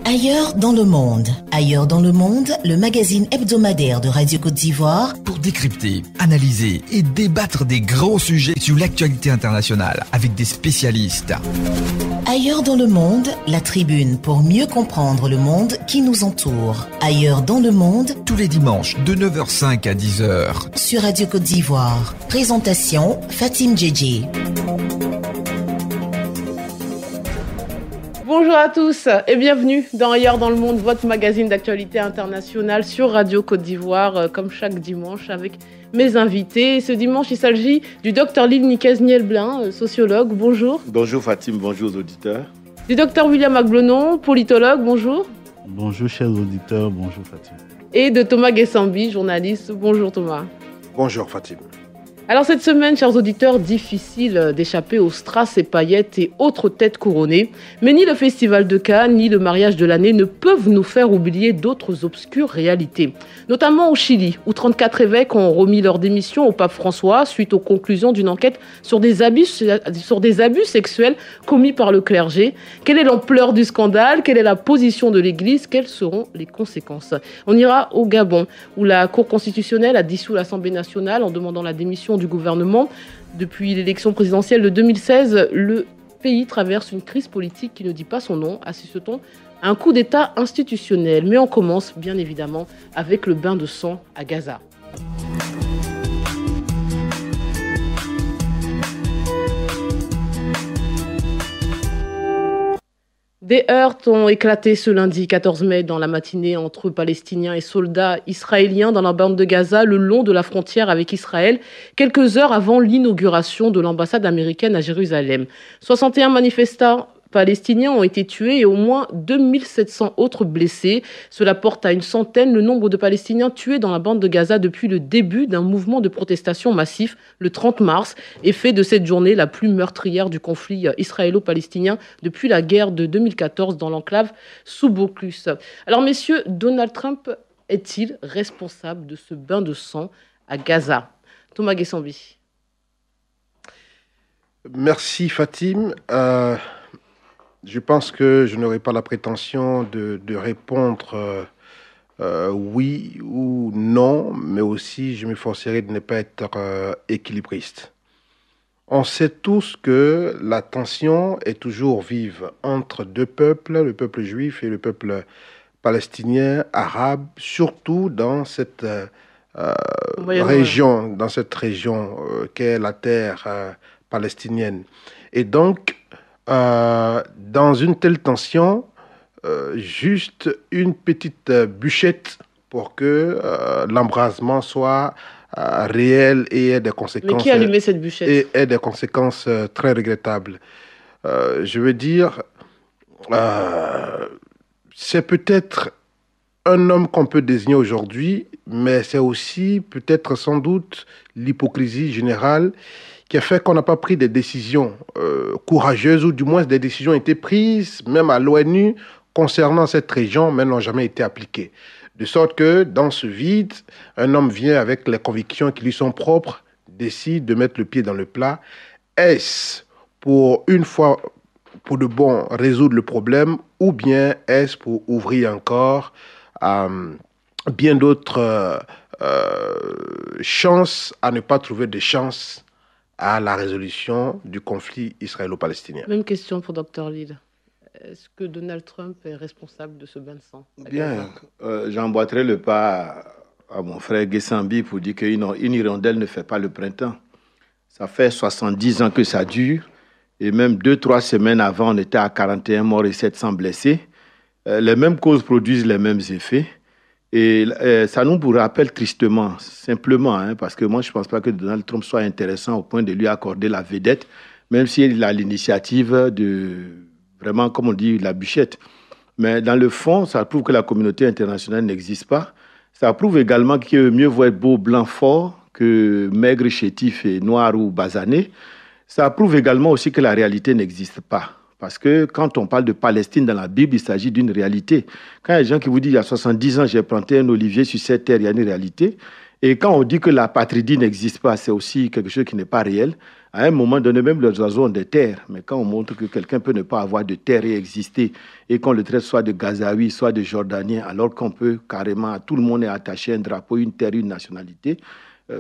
Ailleurs dans le monde. Ailleurs dans le monde, le magazine hebdomadaire de Radio Côte d'Ivoire pour décrypter, analyser et débattre des grands sujets sur l'actualité internationale avec des spécialistes. Ailleurs dans le monde, la tribune pour mieux comprendre le monde qui nous entoure. Ailleurs dans le monde, tous les dimanches de 9h05 à 10h sur Radio Côte d'Ivoire. Présentation Fatim Djedje. Bonjour à tous et bienvenue dans Ailleurs dans le monde, votre magazine d'actualité internationale sur Radio Côte d'Ivoire, comme chaque dimanche avec mes invités. Ce dimanche, il s'agit du Dr Lille Niez-Niel-Blin, sociologue. Bonjour. Bonjour Fatim, bonjour aux auditeurs. Du Dr William Aglonon, politologue. Bonjour. Bonjour chers auditeurs, bonjour Fatim. Et de Thomas Guessambi, journaliste. Bonjour Thomas. Bonjour Fatim. Alors cette semaine, chers auditeurs, difficile d'échapper aux strass et paillettes et autres têtes couronnées. Mais ni le Festival de Cannes, ni le mariage de l'année ne peuvent nous faire oublier d'autres obscures réalités. Notamment au Chili, où 34 évêques ont remis leur démission au pape François suite aux conclusions d'une enquête sur des abus sexuels commis par le clergé. Quelle est l'ampleur du scandale? Quelle est la position de l'Église? Quelles seront les conséquences? On ira au Gabon, où la Cour constitutionnelle a dissous l'Assemblée nationale en demandant la démission du gouvernement. Depuis l'élection présidentielle de 2016, le pays traverse une crise politique qui ne dit pas son nom, assiste-t-on à un coup d'État institutionnel. Mais on commence bien évidemment avec le bain de sang à Gaza. Des heurts ont éclaté ce lundi 14 mai dans la matinée entre Palestiniens et soldats israéliens dans la bande de Gaza, le long de la frontière avec Israël, quelques heures avant l'inauguration de l'ambassade américaine à Jérusalem. 61 manifestants palestiniens ont été tués et au moins 2700 autres blessés. Cela porte à une centaine le nombre de Palestiniens tués dans la bande de Gaza depuis le début d'un mouvement de protestation massif le 30 mars et fait de cette journée la plus meurtrière du conflit israélo-palestinien depuis la guerre de 2014 dans l'enclave sous Blocus. Alors messieurs, Donald Trump est-il responsable de ce bain de sang à Gaza? Thomas Guessambi. Merci Fatim. Je pense que je n'aurai pas la prétention de répondre oui ou non, mais aussi je m'efforcerai de ne pas être équilibriste. On sait tous que la tension est toujours vive entre deux peuples, le peuple juif et le peuple palestinien, arabe, surtout dans cette région, qu'est la terre palestinienne. Et donc, dans une telle tension, juste une petite bûchette pour que l'embrasement soit réel et ait des conséquences. Mais qui a allumé cette bûchette? Et ait des conséquences très regrettables. Je veux dire, c'est peut-être un homme qu'on peut désigner aujourd'hui, mais c'est aussi peut-être sans doute l'hypocrisie générale qui a fait qu'on n'a pas pris des décisions courageuses, ou du moins des décisions ont été prises, même à l'ONU, concernant cette région, mais n'ont jamais été appliquées. De sorte que, dans ce vide, un homme vient avec les convictions qui lui sont propres, décide de mettre le pied dans le plat. Est-ce pour une fois, pour de bon, résoudre le problème, ou bien est-ce pour ouvrir encore bien d'autres chances à ne pas trouver de chance à la résolution du conflit israélo-palestinien? Même question pour Dr Lille. Est-ce que Donald Trump est responsable de ce bain de sang? Bien, j'emboîterai le pas à mon frère Guessambi pour dire qu'une hirondelle ne fait pas le printemps. Ça fait 70 ans que ça dure, et même 2-3 semaines avant, on était à 41 morts et 700 blessés. Les mêmes causes produisent les mêmes effets. Et ça nous rappelle tristement, simplement, parce que moi, je ne pense pas que Donald Trump soit intéressant au point de lui accorder la vedette, même s'il a l'initiative de, vraiment, comme on dit, la bûchette. Mais dans le fond, ça prouve que la communauté internationale n'existe pas. Ça prouve également que mieux vaut être beau, blanc, fort que maigre, chétif et noir ou basané. Ça prouve également aussi que la réalité n'existe pas. Parce que quand on parle de Palestine dans la Bible, il s'agit d'une réalité. Quand il y a des gens qui vous disent il y a 70 ans, j'ai planté un olivier sur cette terre, il y a une réalité. Et quand on dit que la patridie n'existe pas, c'est aussi quelque chose qui n'est pas réel. À un moment donné, même les oiseaux ont des terres. Mais quand on montre que quelqu'un peut ne pas avoir de terre et exister, et qu'on le traite soit de Gazaoui, soit de Jordanien, alors qu'on peut carrément, tout le monde est attaché à un drapeau, une terre, une nationalité,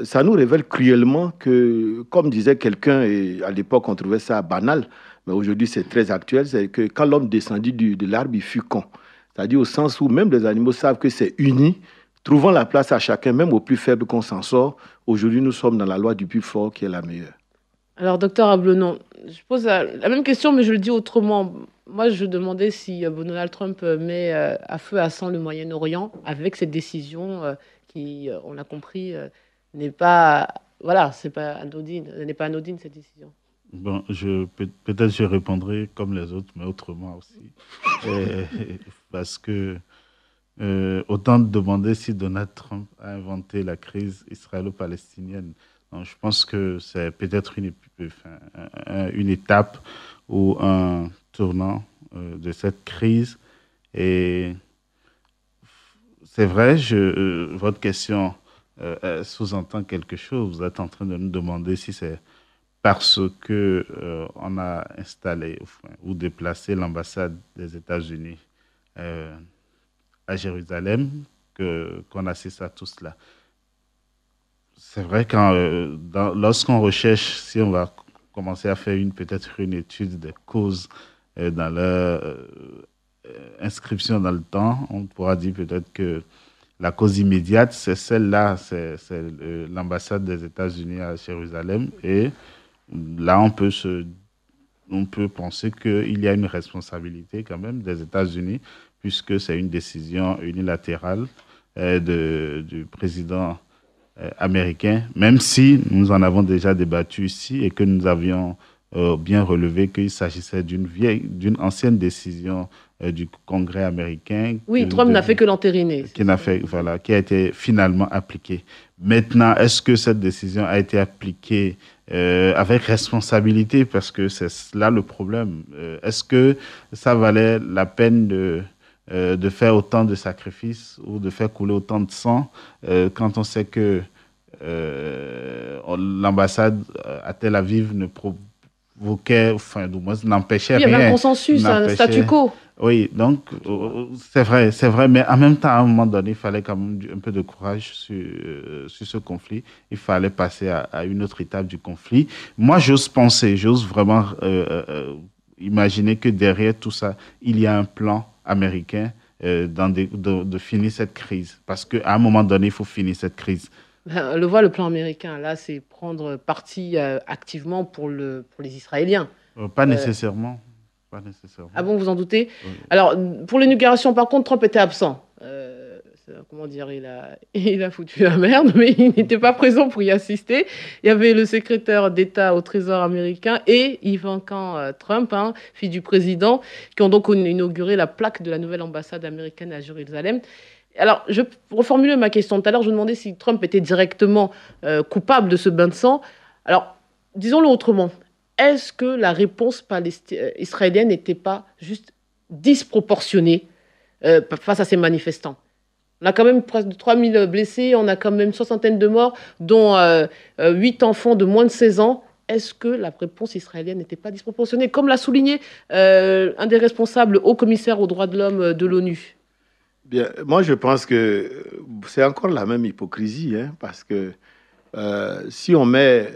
ça nous révèle cruellement que, comme disait quelqu'un, et à l'époque on trouvait ça banal, mais aujourd'hui c'est très actuel, c'est que quand l'homme descendit de l'arbre, il fut con. C'est-à-dire au sens où même les animaux savent que c'est uni, trouvant la place à chacun, même au plus faible qu'on s'en sort. Aujourd'hui, nous sommes dans la loi du plus fort qui est la meilleure. Alors, docteur Ablonon, je pose la même question, mais je le dis autrement. Moi, je demandais si Donald Trump met à feu à sang le Moyen-Orient avec cette décision qui, on l'a compris, n'est pas, voilà, c'est pas anodine, n'est pas anodine cette décision. Bon, peut-être je répondrai comme les autres, mais autrement aussi. Parce que autant demander si Donald Trump a inventé la crise israélo-palestinienne. Donc, je pense que c'est peut-être une étape ou un tournant de cette crise. Et c'est vrai, votre question sous-entend quelque chose. Vous êtes en train de nous demander si c'est parce que on a installé ou déplacé l'ambassade des États-Unis à Jérusalem qu'on assiste à tout cela. C'est vrai que lorsqu'on recherche, si on va commencer à faire peut-être une étude des causes dans leur inscription dans le temps, on pourra dire peut-être que la cause immédiate, c'est celle-là, c'est l'ambassade des États-Unis à Jérusalem. Et là, on peut penser qu'il y a une responsabilité quand même des États-Unis, puisque c'est une décision unilatérale du président américain, même si nous en avons déjà débattu ici et que nous avions bien relevé qu'il s'agissait d'une ancienne décision du Congrès américain. Oui, Trump n'a fait que l'entériner. Qui a été finalement appliquée. Maintenant, est-ce que cette décision a été appliquée avec responsabilité? Parce que c'est là le problème. Est-ce que ça valait la peine de faire autant de sacrifices ou de faire couler autant de sang quand on sait que l'ambassade à Tel Aviv ne provoquait, du moins n'empêchait rien. Il y avait un consensus, un statu quo. Oui, donc c'est vrai, mais en même temps, à un moment donné, il fallait quand même un peu de courage sur ce conflit. Il fallait passer à une autre étape du conflit. Moi, j'ose vraiment imaginer que derrière tout ça, il y a un plan américain de finir cette crise. Parce qu'à un moment donné, il faut finir cette crise. Le plan américain, là, c'est prendre parti activement pour les Israéliens. Pas nécessairement. Pas nécessairement. Ah bon, vous en doutez? Oui. Alors, pour l'inauguration, par contre, Trump était absent. Comment dire, il a foutu la merde, mais il n'était pas présent pour y assister. Il y avait le secrétaire d'État au Trésor américain et Ivanka Trump, fille du président, qui ont donc inauguré la plaque de la nouvelle ambassade américaine à Jérusalem. Alors, je reformule ma question. Tout à l'heure, je demandais si Trump était directement coupable de ce bain de sang. Alors, disons-le autrement. Est-ce que la réponse israélienne n'était pas juste disproportionnée face à ces manifestants? On a quand même presque 3000 blessés, on a quand même une soixantaine de morts, dont 8 enfants de moins de 16 ans. Est-ce que la réponse israélienne n'était pas disproportionnée, comme l'a souligné un des responsables, haut commissaire aux droits de l'homme de l'ONU? Bien, moi, je pense que c'est encore la même hypocrisie, parce que si on met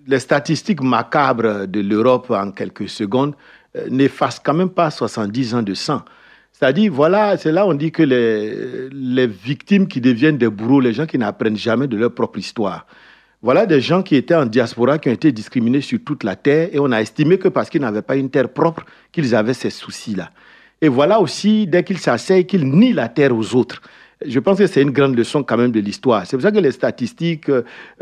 les statistiques macabres de l'Europe en quelques secondes, n'effacent quand même pas 70 ans de sang. C'est-à-dire, voilà, c'est là où on dit que les victimes qui deviennent des bourreaux, les gens qui n'apprennent jamais de leur propre histoire. Voilà des gens qui étaient en diaspora, qui ont été discriminés sur toute la terre, et on a estimé que parce qu'ils n'avaient pas une terre propre, qu'ils avaient ces soucis-là. Et voilà aussi, dès qu'ils s'asseyent, qu'ils nient la terre aux autres. Je pense que c'est une grande leçon quand même de l'histoire. C'est pour ça que les statistiques,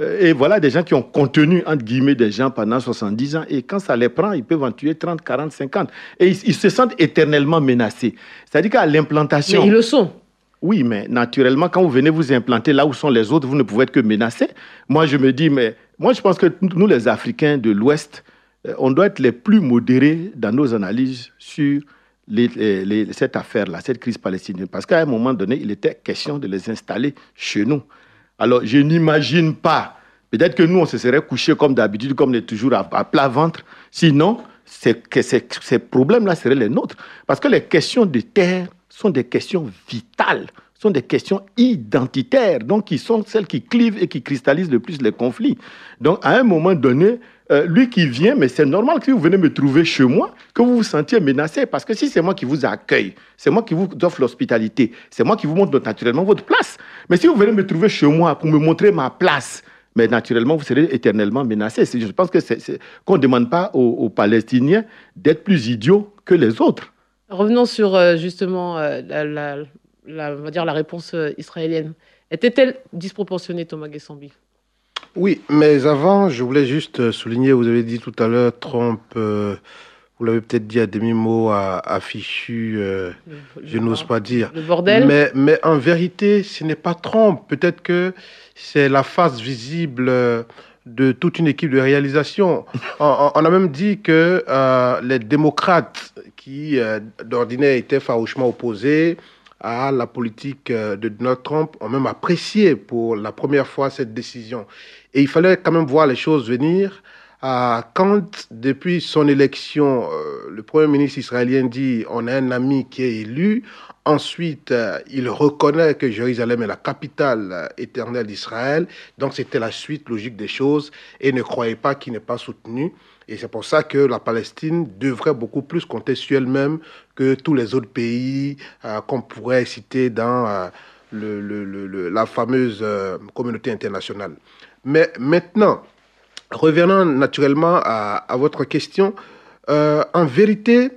et voilà des gens qui ont contenu, entre guillemets, des gens pendant 70 ans, et quand ça les prend, ils peuvent en tuer 30, 40, 50. Et ils se sentent éternellement menacés. C'est-à-dire qu'à l'implantation... Mais ils le sont. Oui, mais naturellement, quand vous venez vous implanter là où sont les autres, vous ne pouvez être que menacés. Moi, je me dis, mais moi, je pense que nous, les Africains de l'Ouest, on doit être les plus modérés dans nos analyses sur cette affaire-là, cette crise palestinienne. Parce qu'à un moment donné, il était question de les installer chez nous. Alors, je n'imagine pas. Peut-être que nous, on se serait couché comme d'habitude, comme on est toujours à plat ventre. Sinon, ces problèmes-là seraient les nôtres. Parce que les questions de terre sont des questions vitales, sont des questions identitaires, donc qui sont celles qui clivent et qui cristallisent le plus les conflits. Donc, à un moment donné, lui qui vient, mais c'est normal que si vous venez me trouver chez moi, que vous vous sentiez menacé. Parce que si c'est moi qui vous accueille, c'est moi qui vous offre l'hospitalité, c'est moi qui vous montre naturellement votre place. Mais si vous venez me trouver chez moi pour me montrer ma place, mais naturellement, vous serez éternellement menacé. Je pense que qu'on ne demande pas aux Palestiniens d'être plus idiots que les autres. Revenons sur justement on va dire la réponse israélienne. Était-elle disproportionnée, Thomas Guessambi? Oui, mais avant, je voulais juste souligner, vous avez dit tout à l'heure, Trump, vous l'avez peut-être dit à demi-mot, a fichu, je n'ose pas dire. Le bordel. Mais en vérité, ce n'est pas Trump. Peut-être que c'est la face visible de toute une équipe de réalisation. On a même dit que les démocrates, qui d'ordinaire étaient farouchement opposés à la politique de Donald Trump, ont même apprécié pour la première fois cette décision. Et il fallait quand même voir les choses venir. Quand, depuis son élection, le Premier ministre israélien dit « on a un ami qui est élu », ensuite, il reconnaît que Jérusalem est la capitale éternelle d'Israël, donc c'était la suite logique des choses, et ne croyez pas qu'il n'est pas soutenu. Et c'est pour ça que la Palestine devrait beaucoup plus compter sur elle-même que tous les autres pays qu'on pourrait citer dans la fameuse communauté internationale. Mais maintenant, revenons naturellement à votre question. En vérité,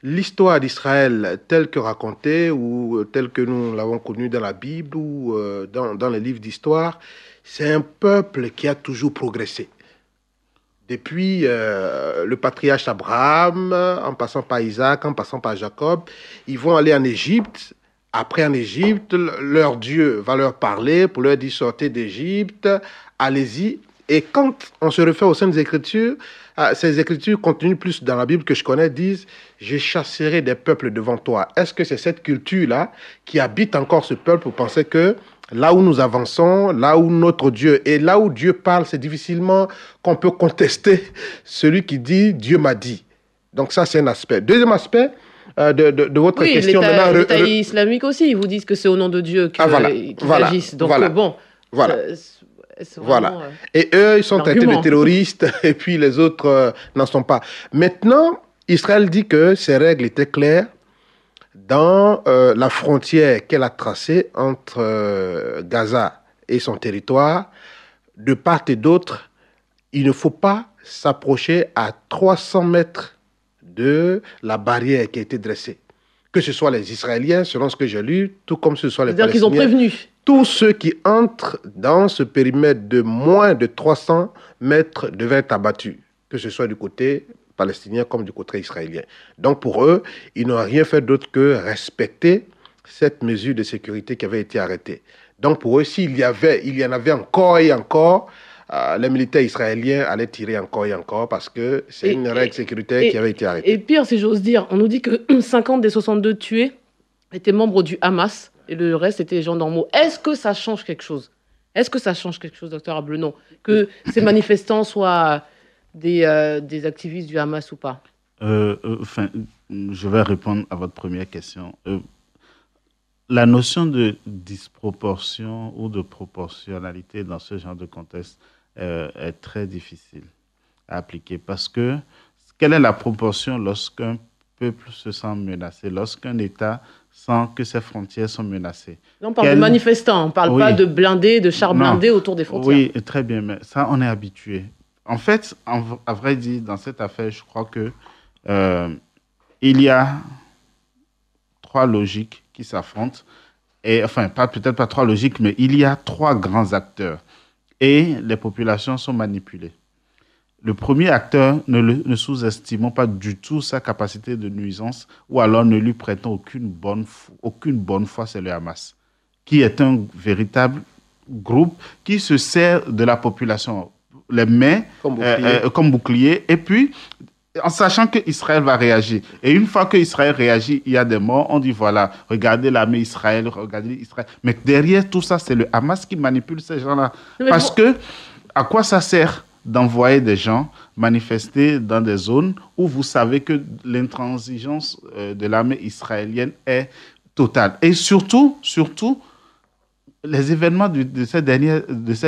l'histoire d'Israël telle que racontée ou telle que nous l'avons connue dans la Bible ou dans les livres d'histoire, c'est un peuple qui a toujours progressé. Depuis le patriarche Abraham, en passant par Isaac, en passant par Jacob, ils vont aller en Égypte. Après, en Égypte, leur Dieu va leur parler pour leur dire « sortez d'Égypte, allez-y ». Et quand on se réfère aux Saintes Écritures, ces Écritures contenues plus dans la Bible que je connais disent « je chasserai des peuples devant toi ». Est-ce que c'est cette culture-là qui habite encore ce peuple pour penser que là où nous avançons, là où notre Dieu, et là où Dieu parle, c'est difficilement qu'on peut contester celui qui dit « Dieu m'a dit ». Donc ça, c'est un aspect. Deuxième aspect de votre question. L'État islamique aussi, ils vous disent que c'est au nom de Dieu qu'ils agissent. Donc bon, voilà. Voilà. Et eux, ils sont traités de terroristes, et puis les autres n'en sont pas. Maintenant, Israël dit que ces règles étaient claires dans la frontière qu'elle a tracée entre Gaza et son territoire. De part et d'autre, il ne faut pas s'approcher à 300 mètres de la barrière qui a été dressée. Que ce soit les Israéliens, selon ce que j'ai lu, tout comme ce soit les Palestiniens. C'est-à-dire qu'ils ont prévenu. Tous ceux qui entrent dans ce périmètre de moins de 300 mètres devaient être abattus, que ce soit du côté palestinien comme du côté israélien. Donc pour eux, ils n'ont rien fait d'autre que respecter cette mesure de sécurité qui avait été arrêtée. Donc pour eux, s'il y en avait encore et encore, les militaires israéliens allaient tirer encore et encore parce que c'est une règle sécuritaire qui avait été arrêtée. Et pire, si j'ose dire, on nous dit que 50 des 62 tués étaient membres du Hamas. Et le reste, c'était les gens normaux. Est-ce que ça change quelque chose? Est-ce que ça change quelque chose, docteur Ablenon, que ces manifestants soient des activistes du Hamas ou pas? Je vais répondre à votre première question. La notion de disproportion ou de proportionnalité dans ce genre de contexte est très difficile à appliquer parce que quelle est la proportion lorsqu'un peuple se sent menacé, lorsqu'un État sent que ses frontières sont menacées? On parle de manifestants, on ne parle pas de blindés, de chars blindés autour des frontières. Oui, très bien, mais ça, on est habitué. En fait, à vrai dire, dans cette affaire, je crois que il y a trois logiques qui s'affrontent. Et, enfin, peut-être pas trois logiques, mais il y a trois grands acteurs. Et les populations sont manipulées. Le premier acteur, ne sous-estimons pas du tout sa capacité de nuisance ou alors ne lui prêtons aucune bonne foi, c'est le Hamas, qui est un véritable groupe qui se sert de la population, les met comme bouclier. Et puis, en sachant qu'Israël va réagir. Et une fois qu'Israël réagit, il y a des morts, on dit voilà, regardez l'armée Israël, regardez Israël. Mais derrière tout ça, c'est le Hamas qui manipule ces gens-là. Parce que, à quoi ça sert d'envoyer des gens manifester dans des zones où vous savez que l'intransigeance de l'armée israélienne est totale. Et surtout, les événements de ces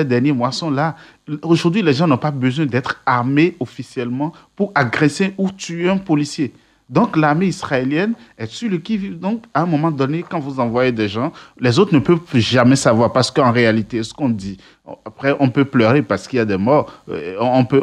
derniers mois sont là. Aujourd'hui, les gens n'ont pas besoin d'être armés officiellement pour agresser ou tuer un policier. Donc, l'armée israélienne est sur le qui-vive. Donc, à un moment donné, quand vous envoyez des gens, les autres ne peuvent jamais savoir parce qu'en réalité, ce qu'on dit, après, on peut pleurer parce qu'il y a des morts. On peut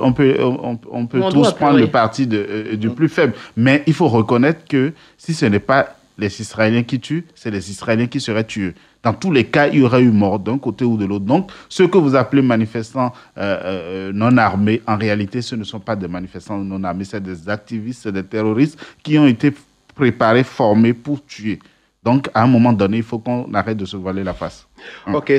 tous prendre le parti du plus faible. Mais il faut reconnaître que si ce n'est pas les Israéliens qui tuent, c'est les Israéliens qui seraient tués. Dans tous les cas, il y aurait eu mort d'un côté ou de l'autre. Donc, ceux que vous appelez manifestants non armés, en réalité, ce ne sont pas des manifestants non armés, c'est des activistes, c'est des terroristes qui ont été préparés, formés pour tuer. Donc, à un moment donné, il faut qu'on arrête de se voiler la face. Ok,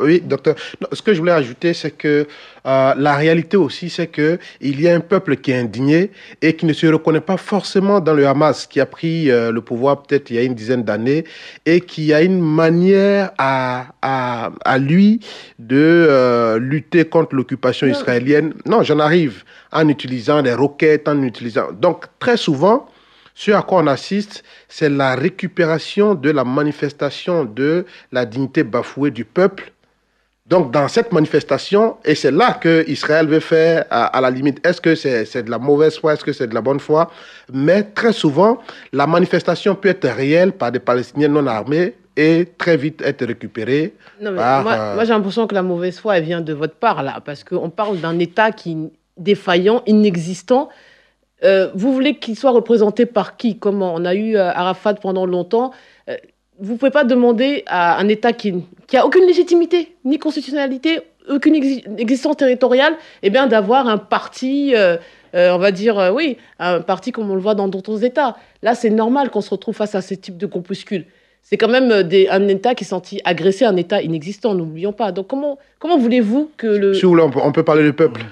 oui, docteur. Non, ce que je voulais ajouter, c'est que la réalité aussi, c'est qu'il y a un peuple qui est indigné et qui ne se reconnaît pas forcément dans le Hamas, qui a pris le pouvoir peut-être il y a une dizaine d'années et qui a une manière à lui de lutter contre l'occupation israélienne. Non, j'en arrive, en utilisant des roquettes, en utilisant... Donc, très souvent... Ce à quoi on assiste, c'est la récupération de la manifestation de la dignité bafouée du peuple. Donc, dans cette manifestation, et c'est là qu'Israël veut faire, à la limite, est-ce que c'est de la mauvaise foi, est-ce que c'est de la bonne foi? Mais très souvent, la manifestation peut être réelle par des Palestiniens non armés et très vite être récupérée. Non, mais moi, j'ai l'impression que la mauvaise foi, elle vient de votre part, là, parce qu'on parle d'un État qui défaillant, inexistant. Vous voulez qu'il soit représenté par qui? Comment? On a eu Arafat pendant longtemps. Vous ne pouvez pas demander à un État qui n'a aucune légitimité, ni constitutionnalité, aucune existence territoriale, eh bien, d'avoir un parti, on va dire, oui, un parti comme on le voit dans d'autres États. Là, c'est normal qu'on se retrouve face à ce type de groupuscules. C'est quand même un État qui est senti agresser un État inexistant, n'oublions pas. Donc, comment voulez-vous que le... Si vous voulez, on peut parler du peuple.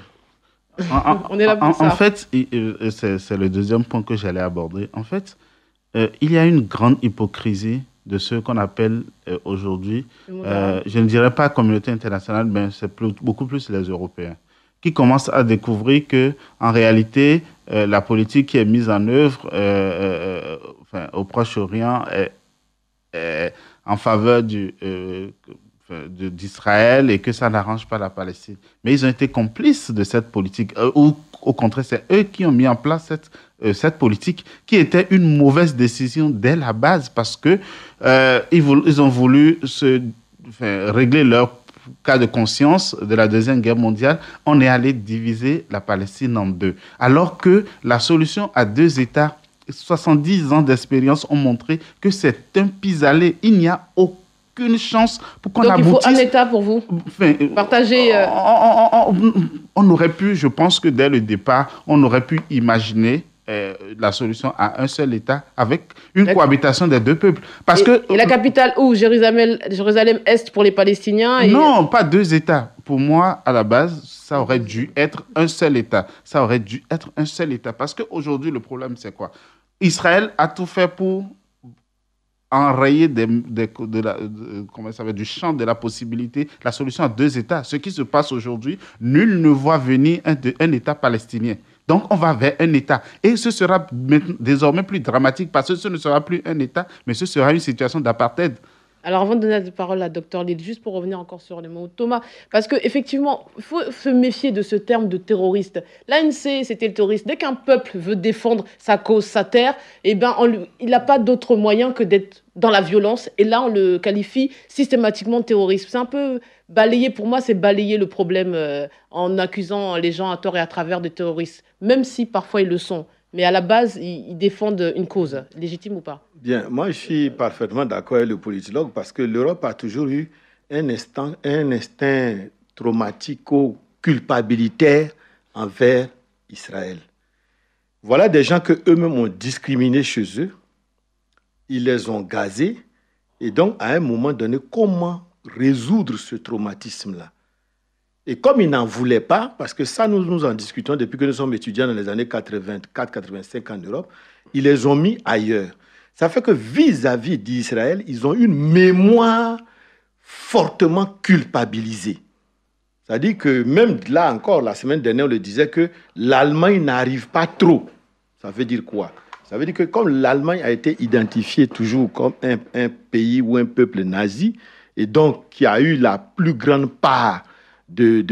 On est là pour ça. En fait, c'est le deuxième point que j'allais aborder. En fait, il y a une grande hypocrisie de ceux qu'on appelle aujourd'hui, je ne dirais pas communauté internationale, mais c'est beaucoup plus les Européens, qui commencent à découvrir que, en réalité, la politique qui est mise en œuvre au Proche-Orient est en faveur d'Israël et que ça n'arrange pas la Palestine. Mais ils ont été complices de cette politique. Ou au contraire, c'est eux qui ont mis en place cette politique qui était une mauvaise décision dès la base parce que ils ont voulu régler leur cas de conscience de la Deuxième Guerre mondiale. On est allé diviser la Palestine en deux. Alors que la solution à deux États, 70 ans d'expérience ont montré que c'est un pis-aller. Il n'y a aucune chance pour qu'on aboutisse. Donc il faut un État pour vous partager... On aurait pu, je pense que dès le départ, on aurait pu imaginer la solution à un seul État avec une cohabitation des deux peuples. Et la capitale où? Jérusalem-Est pour les Palestiniens Non, pas deux États. Pour moi, à la base, ça aurait dû être un seul État. Ça aurait dû être un seul État. Parce qu'aujourd'hui, le problème, c'est quoi? Israël a tout fait pour enrayer du champ de la possibilité, la solution à deux États. Ce qui se passe aujourd'hui, nul ne voit venir un État palestinien. Donc, on va vers un État. Et ce sera désormais plus dramatique parce que ce ne sera plus un État, mais ce sera une situation d'apartheid. Alors, avant de donner la parole à Dr Lille, juste pour revenir encore sur les mots de Thomas, parce qu'effectivement, il faut se méfier de ce terme de terroriste. L'ANC, c'était le terroriste. Dès qu'un peuple veut défendre sa cause, sa terre, eh ben, il n'a pas d'autre moyen que d'être dans la violence. Et là, on le qualifie systématiquement de terrorisme. C'est un peu balayer, pour moi, c'est balayer le problème en accusant les gens à tort et à travers de terroristes, même si parfois ils le sont. Mais à la base, ils défendent une cause, légitime ou pas? Bien, moi je suis parfaitement d'accord avec le politologue parce que l'Europe a toujours eu un instinct traumatico-culpabilitaire envers Israël. Voilà des gens qu'eux-mêmes ont discriminés chez eux, ils les ont gazés, et donc à un moment donné, comment résoudre ce traumatisme-là? Et comme ils n'en voulaient pas, parce que ça, nous en discutons depuis que nous sommes étudiants dans les années 84-85 en Europe, ils les ont mis ailleurs. Ça fait que vis-à-vis d'Israël, ils ont une mémoire fortement culpabilisée. C'est-à-dire que même là encore, la semaine dernière, on le disait que l'Allemagne n'arrive pas trop. Ça veut dire quoi? Ça veut dire que comme l'Allemagne a été identifiée toujours comme un pays ou un peuple nazi, et donc qui a eu la plus grande part de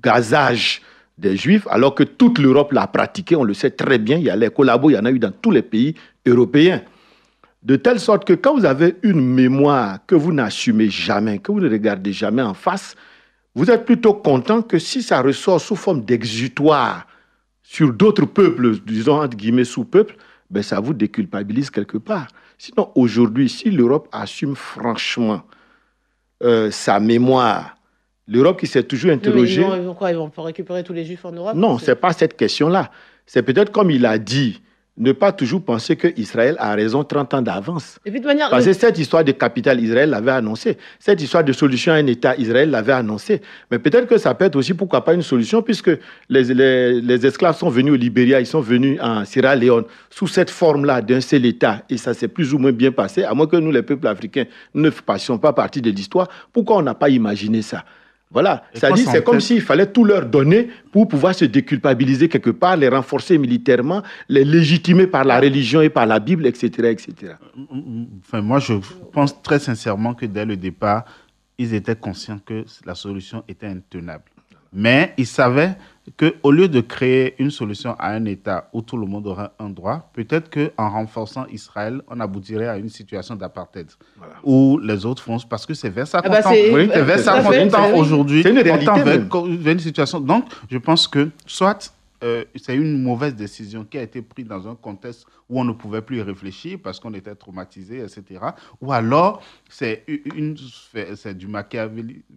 gazage des Juifs, alors que toute l'Europe l'a pratiqué, on le sait très bien, il y a les collabos, il y en a eu dans tous les pays européens. De telle sorte que quand vous avez une mémoire que vous n'assumez jamais, que vous ne regardez jamais en face, vous êtes plutôt content que si ça ressort sous forme d'exutoire sur d'autres peuples, disons entre guillemets sous-peuples, ben ça vous déculpabilise quelque part. Sinon, aujourd'hui, si l'Europe assume franchement sa mémoire, l'Europe qui s'est toujours interrogée... Ils vont quoi? Ils vont récupérer tous les Juifs en Europe? Non, ce n'est pas cette question-là. C'est peut-être comme il a dit, ne pas toujours penser qu'Israël a raison 30 ans d'avance. Et puis de manière... Parce que cette histoire de capitale, Israël l'avait annoncé. Cette histoire de solution à un État, Israël l'avait annoncé. Mais peut-être que ça peut être aussi, pourquoi pas, une solution, puisque les esclaves sont venus au Libéria, ils sont venus en Sierra Leone, sous cette forme-là d'un seul État, et ça s'est plus ou moins bien passé, à moins que nous, les peuples africains, ne fassions pas partie de l'histoire. Pourquoi on n'a pas imaginé ça? Voilà, c'est-à-dire c'est comme s'il fallait tout leur donner pour pouvoir se déculpabiliser quelque part, les renforcer militairement, les légitimer par la religion et par la Bible, etc., etc. Enfin, moi, je pense très sincèrement que dès le départ, ils étaient conscients que la solution était intenable. Mais ils savaient qu'au lieu de créer une solution à un État où tout le monde aurait un droit, peut-être qu'en renforçant Israël, on aboutirait à une situation d'apartheid. Voilà. Où les autres font, parce que c'est vers ça qu'on tend. Oui, c'est vers ça qu'on tend aujourd'hui. C'est une réalité vers une situation. Donc, je pense que soit c'est une mauvaise décision qui a été prise dans un contexte où on ne pouvait plus y réfléchir parce qu'on était traumatisé, etc. Ou alors, c'est du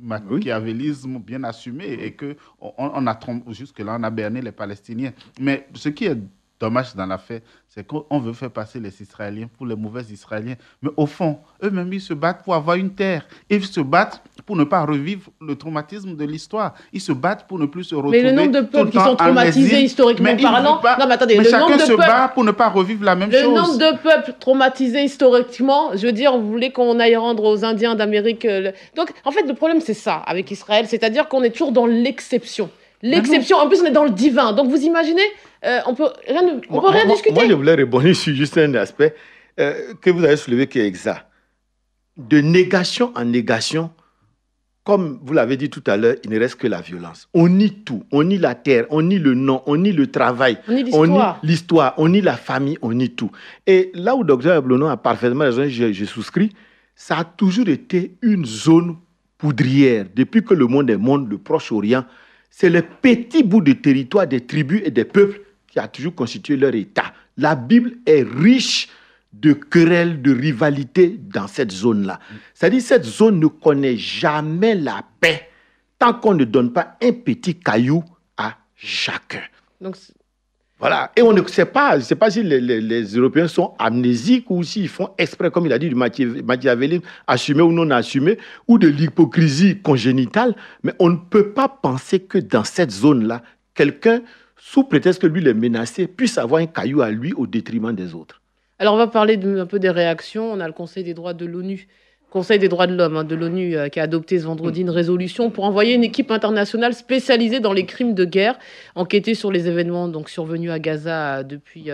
machiavélisme bien assumé et qu'on a jusque-là, on a berné les Palestiniens. Mais ce qui est dommage dans l'affaire, c'est qu'on veut faire passer les Israéliens pour les mauvais Israéliens. Mais au fond, eux-mêmes, ils se battent pour avoir une terre. Ils se battent pour ne pas revivre le traumatisme de l'histoire. Ils se battent pour ne plus se retrouver. Mais le nombre de peuples qui sont traumatisés historiquement parlant... Non, mais attendez, chacun se bat pour ne pas revivre la même chose. Le nombre de peuples traumatisés historiquement, je veux dire, vous voulez qu'on aille rendre aux Indiens d'Amérique... Donc, en fait, le problème, c'est ça, avec Israël. C'est-à-dire qu'on est toujours dans l'exception. L'exception, en plus, on est dans le divin. Donc, vous imaginez, on peut rien discuter. Moi, je voulais rebondir sur juste un aspect que vous avez soulevé qui est exact. De négation en négation, comme vous l'avez dit tout à l'heure, il ne reste que la violence. On nie tout. On nie la terre, on nie le nom, on nie le travail, on nie l'histoire, on nie la famille, on nie tout. Et là où Dr Ablonon a parfaitement raison, je souscris, ça a toujours été une zone poudrière. Depuis que le monde est monde, le Proche-Orient, c'est le petit bout de territoire des tribus et des peuples qui a toujours constitué leur État. La Bible est riche de querelles, de rivalités dans cette zone-là. C'est-à-dire que cette zone ne connaît jamais la paix tant qu'on ne donne pas un petit caillou à chacun. Donc, voilà. Et on ne sait pas, je ne sais pas si les Européens sont amnésiques ou s'ils font exprès, comme il a dit, du machiavélisme assumé ou non assumé, ou de l'hypocrisie congénitale, mais on ne peut pas penser que dans cette zone-là, quelqu'un, sous prétexte que lui est menacé, puisse avoir un caillou à lui au détriment des autres. Alors, on va parler un peu des réactions. On a le Conseil des droits de l'ONU, Conseil des droits de l'homme de l'ONU, qui a adopté ce vendredi une résolution pour envoyer une équipe internationale spécialisée dans les crimes de guerre, enquêter sur les événements survenus à Gaza depuis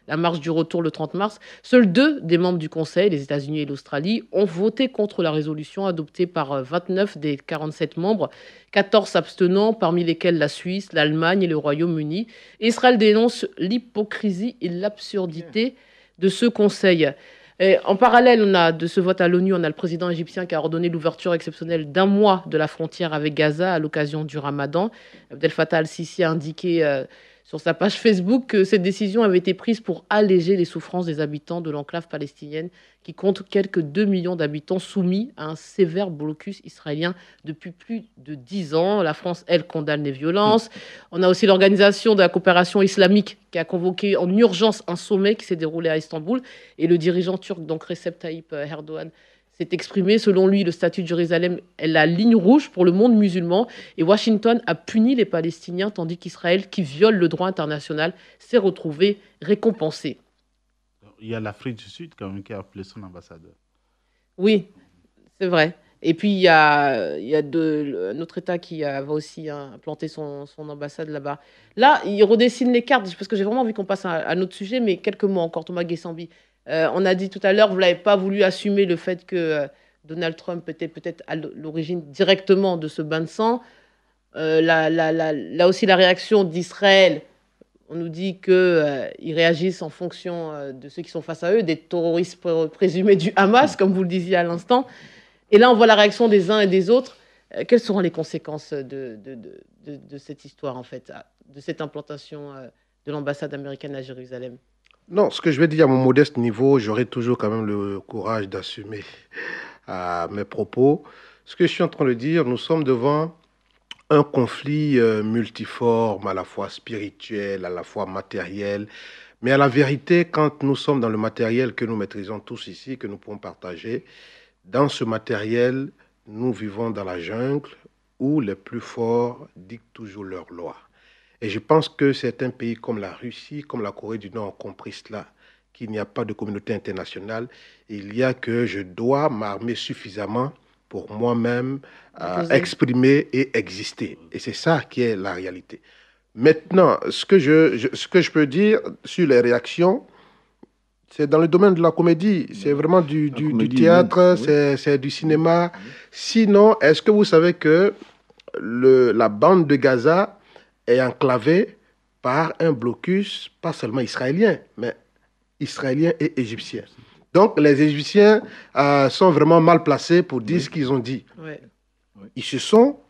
la marche du retour le 30 mars. Seuls 2 des membres du Conseil, les États-Unis et l'Australie, ont voté contre la résolution adoptée par 29 des 47 membres, 14 s'abstenant, parmi lesquels la Suisse, l'Allemagne et le Royaume-Uni. Israël dénonce l'hypocrisie et l'absurdité de ce Conseil. Et en parallèle, de ce vote à l'ONU, on a le président égyptien qui a ordonné l'ouverture exceptionnelle d'1 mois de la frontière avec Gaza à l'occasion du Ramadan. Abdel Fattah al-Sisi a indiqué sur sa page Facebook que cette décision avait été prise pour alléger les souffrances des habitants de l'enclave palestinienne qui compte quelques 2 millions d'habitants soumis à un sévère blocus israélien depuis plus de 10 ans. La France, elle, condamne les violences. On a aussi l'Organisation de la coopération islamique qui a convoqué en urgence un sommet qui s'est déroulé à Istanbul. Et le dirigeant turc, donc Recep Tayyip Erdogan, s'est exprimé. Selon lui, le statut de Jérusalem est la ligne rouge pour le monde musulman. Et Washington a puni les Palestiniens, tandis qu'Israël, qui viole le droit international, s'est retrouvé récompensé. Il y a l'Afrique du Sud quand même qui a appelé son ambassadeur. Oui, c'est vrai. Et puis, il y a un autre État qui va aussi implanter son ambassade là-bas. Là, il redessine les cartes, parce que j'ai vraiment envie qu'on passe à un autre sujet, mais quelques mots encore, Thomas Guessambi. On a dit tout à l'heure, vous n'avez pas voulu assumer le fait que Donald Trump était peut-être à l'origine directement de ce bain de sang. Là aussi, la réaction d'Israël, on nous dit qu'ils réagissent en fonction de ceux qui sont face à eux, des terroristes présumés du Hamas, comme vous le disiez à l'instant. Et là, on voit la réaction des uns et des autres. Quelles seront les conséquences de cette histoire, en fait, de cette implantation de l'ambassade américaine à Jérusalem? Non, ce que je vais dire à mon modeste niveau, j'aurai toujours quand même le courage d'assumer mes propos. Ce que je suis en train de dire, nous sommes devant un conflit multiforme, à la fois spirituel, à la fois matériel. Mais à la vérité, quand nous sommes dans le matériel que nous maîtrisons tous ici, que nous pouvons partager, dans ce matériel, nous vivons dans la jungle où les plus forts dictent toujours leurs lois. Et je pense que certains pays comme la Russie, comme la Corée du Nord ont compris cela, qu'il n'y a pas de communauté internationale. Il y a que je dois m'armer suffisamment pour moi-même exprimer et exister. Et c'est ça qui est la réalité. Maintenant, ce que je peux dire sur les réactions, c'est dans le domaine de la comédie. C'est vraiment du théâtre, oui. C'est du cinéma. Sinon, est-ce que vous savez que la bande de Gaza est enclavée par un blocus, pas seulement israélien, mais israélien et égyptien. Donc, les Égyptiens sont vraiment mal placés pour dire ce qu'ils ont dit. Ouais. Ils se sont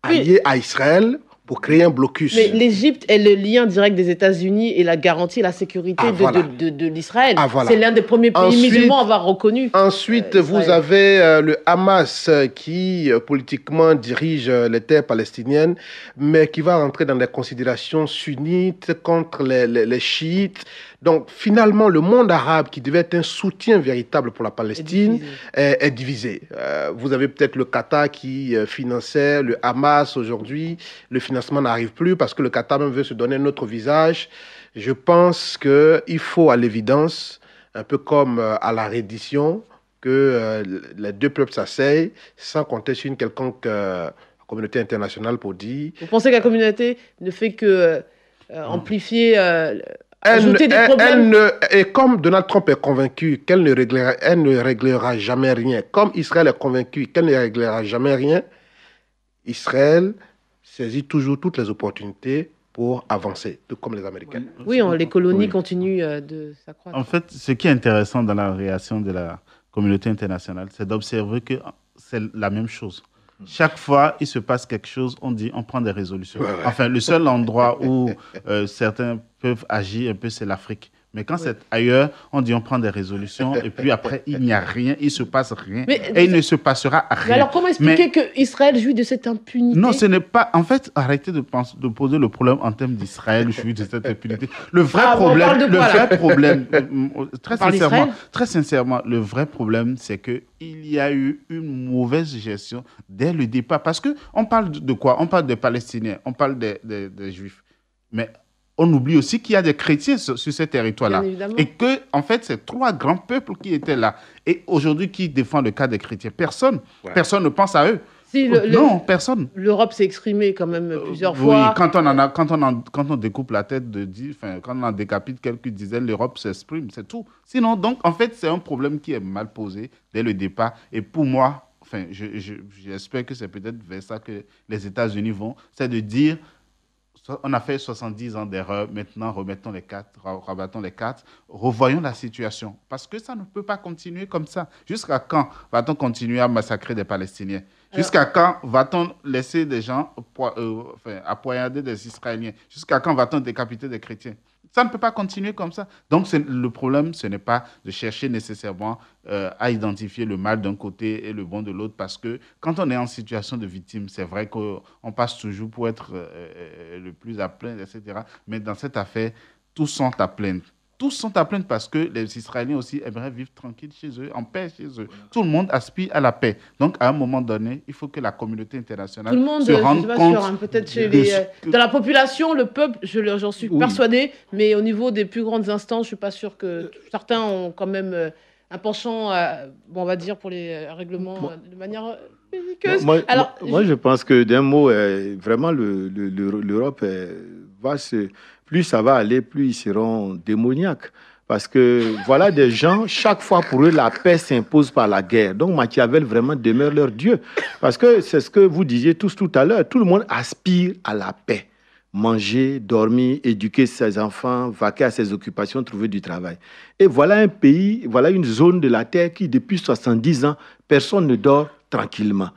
alliés à Israël pour créer un blocus. Mais l'Égypte est le lien direct des États-Unis et la garantie et la sécurité de l'Israël. Voilà. C'est l'un des premiers pays musulmans à avoir reconnu. Ensuite, vous avez le Hamas qui politiquement dirige les terres palestiniennes, mais qui va rentrer dans des considérations sunnites contre les chiites. Donc, finalement, le monde arabe, qui devait être un soutien véritable pour la Palestine, est divisé. Vous avez peut-être le Qatar qui finançait le Hamas aujourd'hui. Le financement n'arrive plus parce que le Qatar même veut se donner un autre visage. Je pense qu'il faut, à l'évidence, un peu comme à la reddition, que les deux peuples s'asseyent sans compter sur une quelconque communauté internationale pour dire... Vous pensez que la communauté ne fait que amplifier... ajouter des problèmes. Et comme Donald Trump est convaincu qu'elle ne réglera jamais rien, comme Israël est convaincu qu'elle ne réglera jamais rien, Israël saisit toujours toutes les opportunités pour avancer, tout comme les Américains. Oui, les colonies continuent de s'accroître. En fait, ce qui est intéressant dans la réaction de la communauté internationale, c'est d'observer que c'est la même chose. Chaque fois, il se passe quelque chose, on prend des résolutions. Ouais. Enfin, le seul endroit où certains peuvent agir un peu, c'est l'Afrique. Mais quand c'est ailleurs, on prend des résolutions et puis après, il n'y a rien, il ne se passe rien et il ne se passera rien. Mais alors, comment expliquer qu'Israël jouit de cette impunité? Non, ce n'est pas... En fait, arrêtez de poser le problème en termes d'Israël jouit de cette impunité. Le vrai problème, très sincèrement, le vrai problème, c'est qu'il y a eu une mauvaise gestion dès le départ. Parce qu'on parle de quoi? On parle des Palestiniens, on parle des Juifs. Mais... on oublie aussi qu'il y a des chrétiens sur ces territoires-là. Et que, en fait, c'est trois grands peuples qui étaient là. Et aujourd'hui, qui défend le cas des chrétiens? Personne. Ouais. Personne ne pense à eux. Non, personne. L'Europe s'est exprimée quand même plusieurs fois. Oui, quand on découpe la tête quand on en décapite quelques dizaines, l'Europe s'exprime, c'est tout. Sinon, donc, en fait, c'est un problème qui est mal posé dès le départ. Et pour moi, j'espère que c'est peut-être vers ça que les États-Unis vont, c'est de dire... on a fait 70 ans d'erreur, maintenant rabattons les cartes, revoyons la situation. Parce que ça ne peut pas continuer comme ça. Jusqu'à quand va-t-on continuer à massacrer des Palestiniens? Jusqu'à quand va-t-on laisser des gens poignarder des Israéliens? Jusqu'à quand va-t-on décapiter des chrétiens? Ça ne peut pas continuer comme ça. Donc, le problème, ce n'est pas de chercher nécessairement à identifier le mal d'un côté et le bon de l'autre, parce que quand on est en situation de victime, c'est vrai qu'on passe toujours pour être le plus à plaindre, etc. Mais dans cette affaire, tous sont à plaindre. tous sont à plaindre parce que les Israéliens aussi aimeraient vivre tranquille chez eux, en paix chez eux. Tout le monde aspire à la paix. Donc, à un moment donné, il faut que la communauté internationale tout le monde, se rende compte. Sûr, hein, peut-être chez dans la population, le peuple, j'en suis persuadée, mais au niveau des plus grandes instances, je suis pas sûre que certains ont quand même un penchant, on va dire, pour les règlements de manière belliqueuse. Moi, je pense que d'un mot, vraiment, l'Europe plus ça va aller, plus ils seront démoniaques. Parce que voilà des gens, chaque fois pour eux, la paix s'impose par la guerre. Donc Machiavel vraiment demeure leur Dieu. Parce que c'est ce que vous disiez tous tout à l'heure, tout le monde aspire à la paix. Manger, dormir, éduquer ses enfants, vaquer à ses occupations, trouver du travail. Et voilà un pays, voilà une zone de la Terre qui, depuis 70 ans, personne ne dort tranquillement.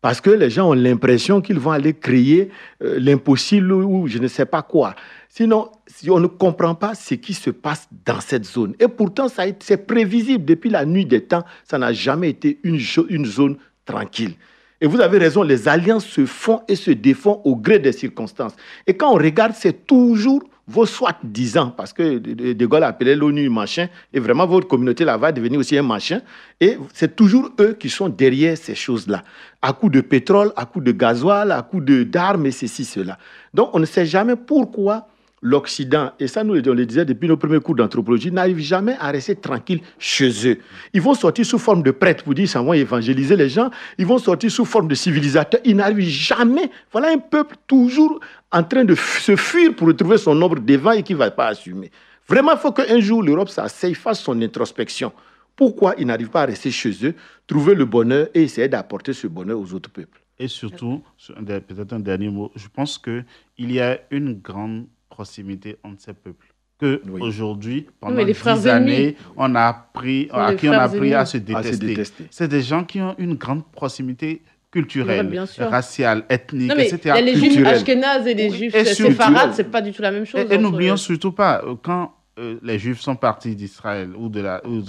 Parce que les gens ont l'impression qu'ils vont aller créer l'impossible ou je ne sais pas quoi. Sinon, si on ne comprend pas ce qui se passe dans cette zone. Et pourtant, c'est prévisible. Depuis la nuit des temps, ça n'a jamais été une zone tranquille. Et vous avez raison, les alliances se font et se défont au gré des circonstances. Et quand on regarde, c'est toujours vos soi-disant, parce que De Gaulle appelait l'ONU machin, et vraiment votre communauté là va devenir aussi un machin. Et c'est toujours eux qui sont derrière ces choses-là. À coup de pétrole, à coup de gasoil, à coup d'armes et ceci, cela. Donc on ne sait jamais pourquoi l'Occident, et ça nous on le disait depuis nos premiers cours d'anthropologie, n'arrive jamais à rester tranquille chez eux. Ils vont sortir sous forme de prêtres pour dire qu'ils vont évangéliser les gens, ils vont sortir sous forme de civilisateurs, ils n'arrivent jamais. Voilà un peuple toujours en train de se fuir pour retrouver son nombre devant et qui ne va pas assumer. Vraiment, il faut qu'un jour l'Europe s'asseye, fasse son introspection. Pourquoi ils n'arrivent pas à rester chez eux, trouver le bonheur et essayer d'apporter ce bonheur aux autres peuples. Et surtout, peut-être un dernier mot, je pense qu'il y a une grande proximité entre ces peuples. Qu'aujourd'hui, pendant 10 années, on a appris à se détester. C'est des gens qui ont une grande proximité culturelle, raciale, ethnique, etc. Les juifs ashkénazes et les juifs séfarades, c'est pas du tout la même chose. Et n'oublions surtout pas, quand les Juifs sont partis d'Israël ou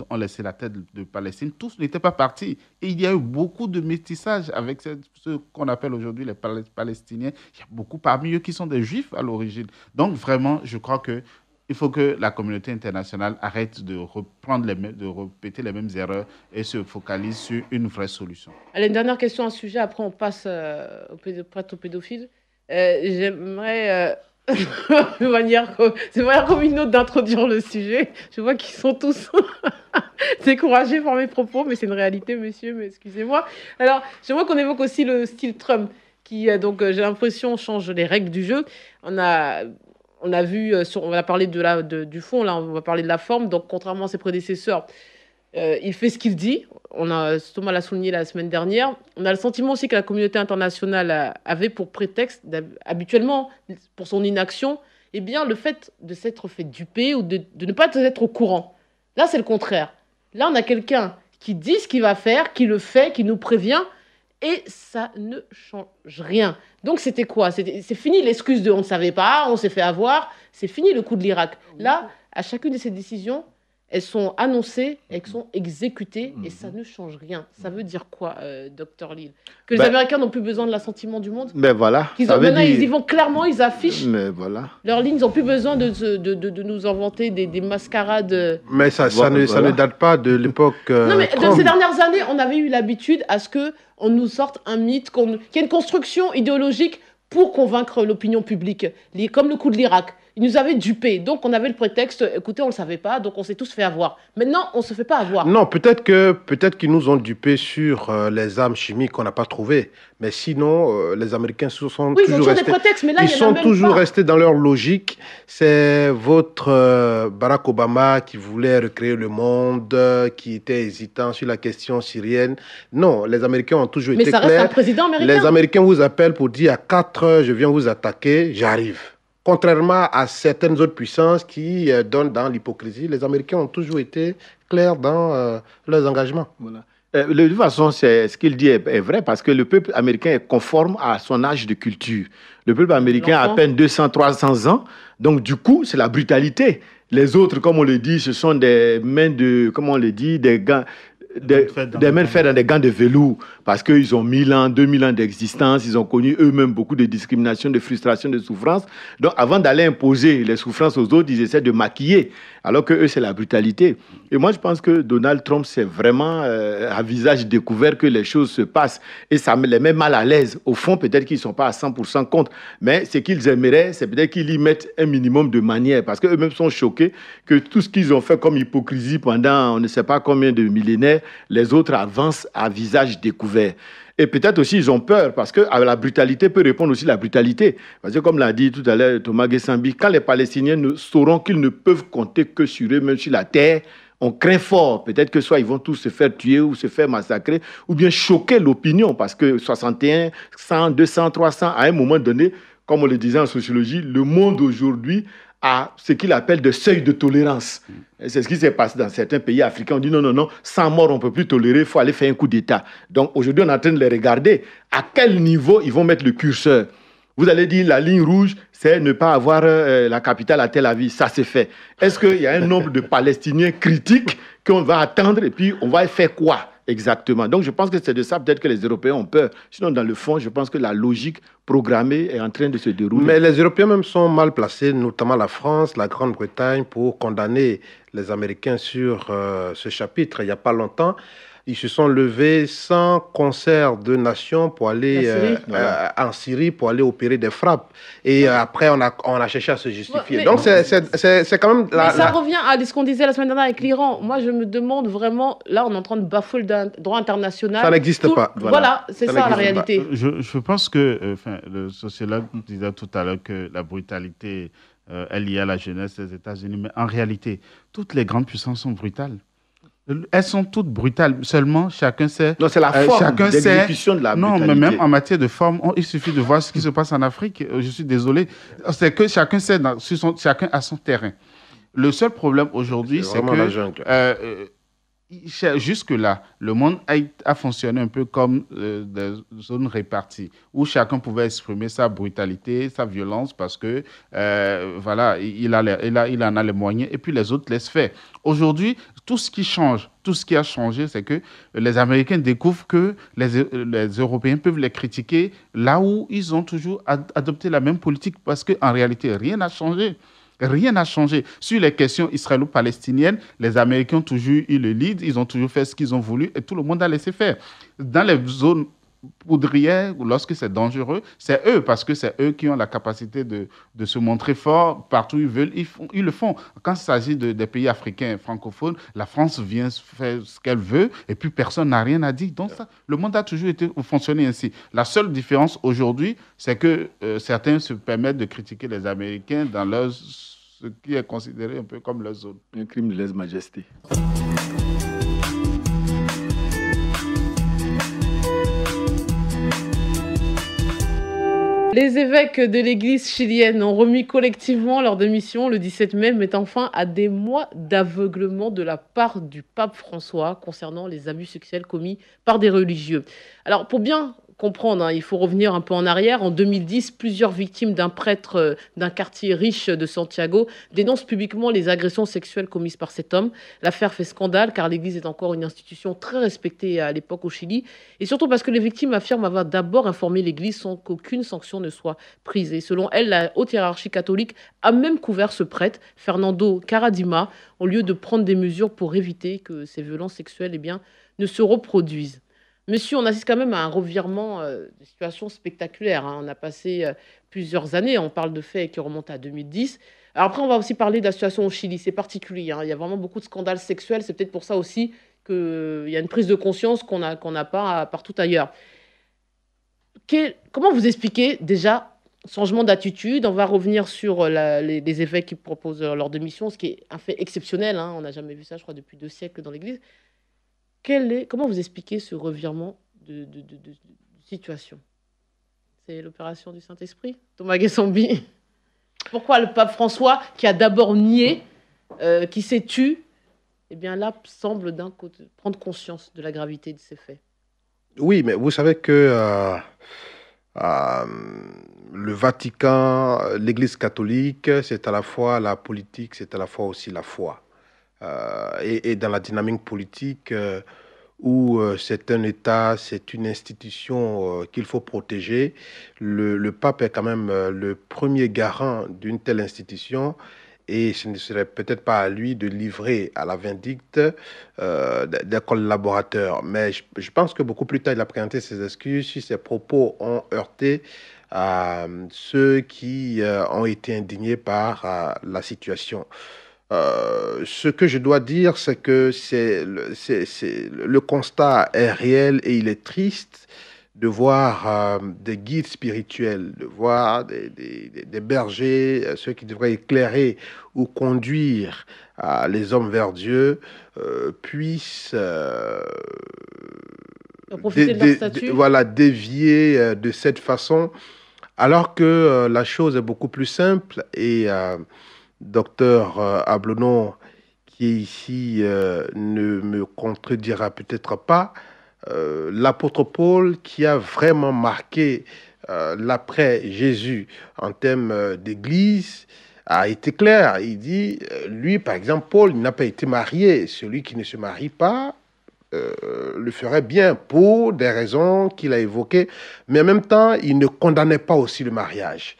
ont laissé la tête de Palestine, tous n'étaient pas partis. Et il y a eu beaucoup de métissage avec ceux qu'on appelle aujourd'hui les Palestiniens. Il y a beaucoup parmi eux qui sont des Juifs à l'origine. Donc vraiment, je crois qu'il faut que la communauté internationale arrête de répéter les mêmes erreurs et se focalise sur une vraie solution. Allez, une dernière question à ce sujet, après on passe aux pédophiles. J'aimerais... c'est manière comme une autre d'introduire le sujet. Je vois qu'ils sont tous découragés par mes propos, mais c'est une réalité, messieurs, mais excusez-moi. Alors, j'aimerais qu'on évoque aussi le style Trump, qui, donc, j'ai l'impression, change les règles du jeu. On a vu, on va parler du fond, là, on va parler de la forme. Donc, contrairement à ses prédécesseurs, il fait ce qu'il dit. Thomas l'a souligné la semaine dernière. On a le sentiment aussi que la communauté internationale avait pour prétexte, habituellement, pour son inaction, le fait de s'être fait duper ou de ne pas être au courant. Là, c'est le contraire. Là, on a quelqu'un qui dit ce qu'il va faire, qui le fait, qui nous prévient, et ça ne change rien. Donc, c'était quoi ? C'est fini l'excuse de « on ne savait pas, on s'est fait avoir ». C'est fini le coup de l'Irak. Là, à chacune de ces décisions, elles sont annoncées, elles sont exécutées et ça ne change rien. Ça veut dire quoi, Dr Lille ? Que les Américains n'ont plus besoin de l'assentiment du monde ? Mais voilà. Maintenant, ils y vont clairement, ils affichent leurs lignes. Ils n'ont plus besoin de nous inventer des mascarades. Mais ça ne date pas de l'époque. Non, mais dans ces dernières années, on avait eu l'habitude à ce qu'on nous sorte un mythe, qu'il y ait une construction idéologique pour convaincre l'opinion publique, comme le coup de l'Irak. Ils nous avaient dupés. Donc, on avait le prétexte, écoutez, on ne le savait pas, donc on s'est tous fait avoir. Maintenant, on ne se fait pas avoir. Non, peut-être qu'ils nous ont dupés sur les armes chimiques qu'on n'a pas trouvées. Mais sinon, les Américains sont toujours restés... des prétextes, mais là, ils sont toujours restés dans leur logique. C'est votre Barack Obama qui voulait recréer le monde, qui était hésitant sur la question syrienne. Non, les Américains ont toujours été clairs. Mais ça reste un président américain. Les Américains vous appellent pour dire à 4 heures, je viens vous attaquer, j'arrive. Contrairement à certaines autres puissances qui donnent dans l'hypocrisie, les Américains ont toujours été clairs dans leurs engagements. Voilà. De toute façon, ce qu'il dit est vrai parce que le peuple américain est conforme à son âge de culture. Le peuple américain a à peine 200, 300 ans. Donc, du coup, c'est la brutalité. Les autres, comme on le dit, ce sont des mains de, comment on le dit, des gants. des mains de fer dans des gants de velours, parce qu'ils ont 1000 ans, 2000 ans d'existence, ils ont connu eux-mêmes beaucoup de discrimination, de frustration, de souffrance. Donc avant d'aller imposer les souffrances aux autres, ils essaient de maquiller, alors que eux, c'est la brutalité. Et moi, je pense que Donald Trump, c'est vraiment à visage découvert que les choses se passent. Et ça les met mal à l'aise. Au fond, peut-être qu'ils ne sont pas à 100% contre, mais ce qu'ils aimeraient, c'est peut-être qu'ils y mettent un minimum de manière, parce qu'eux-mêmes sont choqués que tout ce qu'ils ont fait comme hypocrisie pendant on ne sait pas combien de millénaires, les autres avancent à visage découvert. Et peut-être aussi, ils ont peur, parce que à la brutalité peut répondre aussi la brutalité. Parce que comme l'a dit tout à l'heure Thomas Gessambi, quand les Palestiniens sauront qu'ils ne peuvent compter que sur eux, même sur la terre, on craint fort. Peut-être que soit ils vont tous se faire tuer ou se faire massacrer, ou bien choquer l'opinion, parce que 61, 100, 200, 300, à un moment donné, comme on le disait en sociologie, le monde aujourd'hui à ce qu'il appelle de seuil de tolérance. Et c'est ce qui s'est passé dans certains pays africains. On dit non, sans mort, on ne peut plus tolérer, il faut aller faire un coup d'État. Donc aujourd'hui, on est en train de les regarder. À quel niveau ils vont mettre le curseur? Vous allez dire, la ligne rouge, c'est ne pas avoir la capitale à Tel Aviv. Ça, c'est fait. Est-ce qu'il y a un nombre de Palestiniens critiques qu'on va attendre et puis on va faire quoi exactement? Donc, je pense que c'est de ça peut-être que les Européens ont peur. Sinon, dans le fond, je pense que la logique programmée est en train de se dérouler. Mais les Européens même sont mal placés, notamment la France, la Grande-Bretagne, pour condamner les Américains sur ce chapitre. Il n'y a pas longtemps, ils se sont levés sans concert de nations pour aller en Syrie pour aller opérer des frappes. Et après, on a cherché à se justifier. Mais, donc, c'est quand même... ça revient à ce qu'on disait la semaine dernière avec l'Iran. Moi, je me demande vraiment... Là, on est en train de bafouer le droit international. Ça n'existe pas. Voilà, c'est ça la réalité. Je pense que le sociologue disait tout à l'heure que la brutalité est liée à la jeunesse des États-Unis. Mais en réalité, toutes les grandes puissances sont brutales. Elles sont toutes brutales. Seulement, chacun sait... Non, c'est la forme d'exécution de la brutalité. Non, mais même en matière de forme, il suffit de voir ce qui se passe en Afrique. Je suis désolé. C'est que chacun sait, chacun a son terrain. Le seul problème aujourd'hui, c'est que... jusque-là, le monde a fonctionné un peu comme des zones réparties, où chacun pouvait exprimer sa brutalité, sa violence, parce que voilà, il en a les moyens, et puis les autres laissent faire. Aujourd'hui, tout ce qui a changé, c'est que les Américains découvrent que les Européens peuvent les critiquer là où ils ont toujours adopté la même politique, parce qu'en réalité, rien n'a changé. Rien n'a changé. Sur les questions israélo-palestiniennes, les Américains ont toujours eu le lead, ils ont toujours fait ce qu'ils ont voulu et tout le monde a laissé faire. Dans les zones poudrières, lorsque c'est dangereux, c'est eux, parce que c'est eux qui ont la capacité de se montrer forts partout où ils veulent, ils le font. Quand il s'agit des pays africains francophones, la France vient faire ce qu'elle veut et puis personne n'a rien à dire. Donc ça, le monde a toujours fonctionné ainsi. La seule différence aujourd'hui, c'est que certains se permettent de critiquer les Américains dans ce qui est considéré un peu comme leur zone. Un crime de lèse-majesté. Les évêques de l'Église chilienne ont remis collectivement leur démission le 17 mai, mettant fin à des mois d'aveuglement de la part du pape François concernant les abus sexuels commis par des religieux. Alors, pour bien comprendre, il faut revenir un peu en arrière. En 2010, plusieurs victimes d'un prêtre d'un quartier riche de Santiago dénoncent publiquement les agressions sexuelles commises par cet homme. L'affaire fait scandale car l'Église est encore une institution très respectée à l'époque au Chili. Et surtout parce que les victimes affirment avoir d'abord informé l'Église sans qu'aucune sanction ne soit prise. Et selon elle, la haute hiérarchie catholique a même couvert ce prêtre, Fernando Caradima, au lieu de prendre des mesures pour éviter que ces violences sexuelles ne se reproduisent. Monsieur, on assiste quand même à un revirement de situation spectaculaire. On a passé plusieurs années, on parle de faits qui remontent à 2010. Alors après, on va aussi parler de la situation au Chili, c'est particulier. Il y a vraiment beaucoup de scandales sexuels, c'est peut-être pour ça aussi qu'il y a une prise de conscience qu'on n'a pas partout ailleurs. Comment vous expliquez déjà changement d'attitude? On va revenir sur les évêques qui proposent leur démission, ce qui est un fait exceptionnel. On n'a jamais vu ça, je crois, depuis 2 siècles dans l'Église. Comment vous expliquez ce revirement de situation? C'est l'opération du Saint-Esprit? Thomas Gessambi? Pourquoi le pape François, qui a d'abord nié, qui s'est tu, eh bien là, semble d'un côté prendre conscience de la gravité de ces faits? Oui, mais vous savez que le Vatican, l'Église catholique, c'est à la fois la politique, c'est à la fois aussi la foi. Et dans la dynamique politique, où c'est un État, c'est une institution qu'il faut protéger. Le pape est quand même le premier garant d'une telle institution et ce ne serait peut-être pas à lui de livrer à la vindicte des collaborateurs. Mais je pense que beaucoup plus tard, il a présenté ses excuses si ses propos ont heurté ceux qui ont été indignés par la situation. Ce que je dois dire, c'est que le constat est réel et il est triste de voir des guides spirituels, de voir des bergers, ceux qui devraient éclairer ou conduire les hommes vers Dieu, puissent profiter de leur statut. Voilà, dévier de cette façon, alors que la chose est beaucoup plus simple et docteur Ablonon, qui est ici, ne me contredira peut-être pas. L'apôtre Paul, qui a vraiment marqué l'après-Jésus en termes d'église, a été clair. Il dit, lui, par exemple, Paul, il n'a pas été marié. Celui qui ne se marie pas le ferait bien pour des raisons qu'il a évoquées. Mais en même temps, il ne condamnait pas aussi le mariage.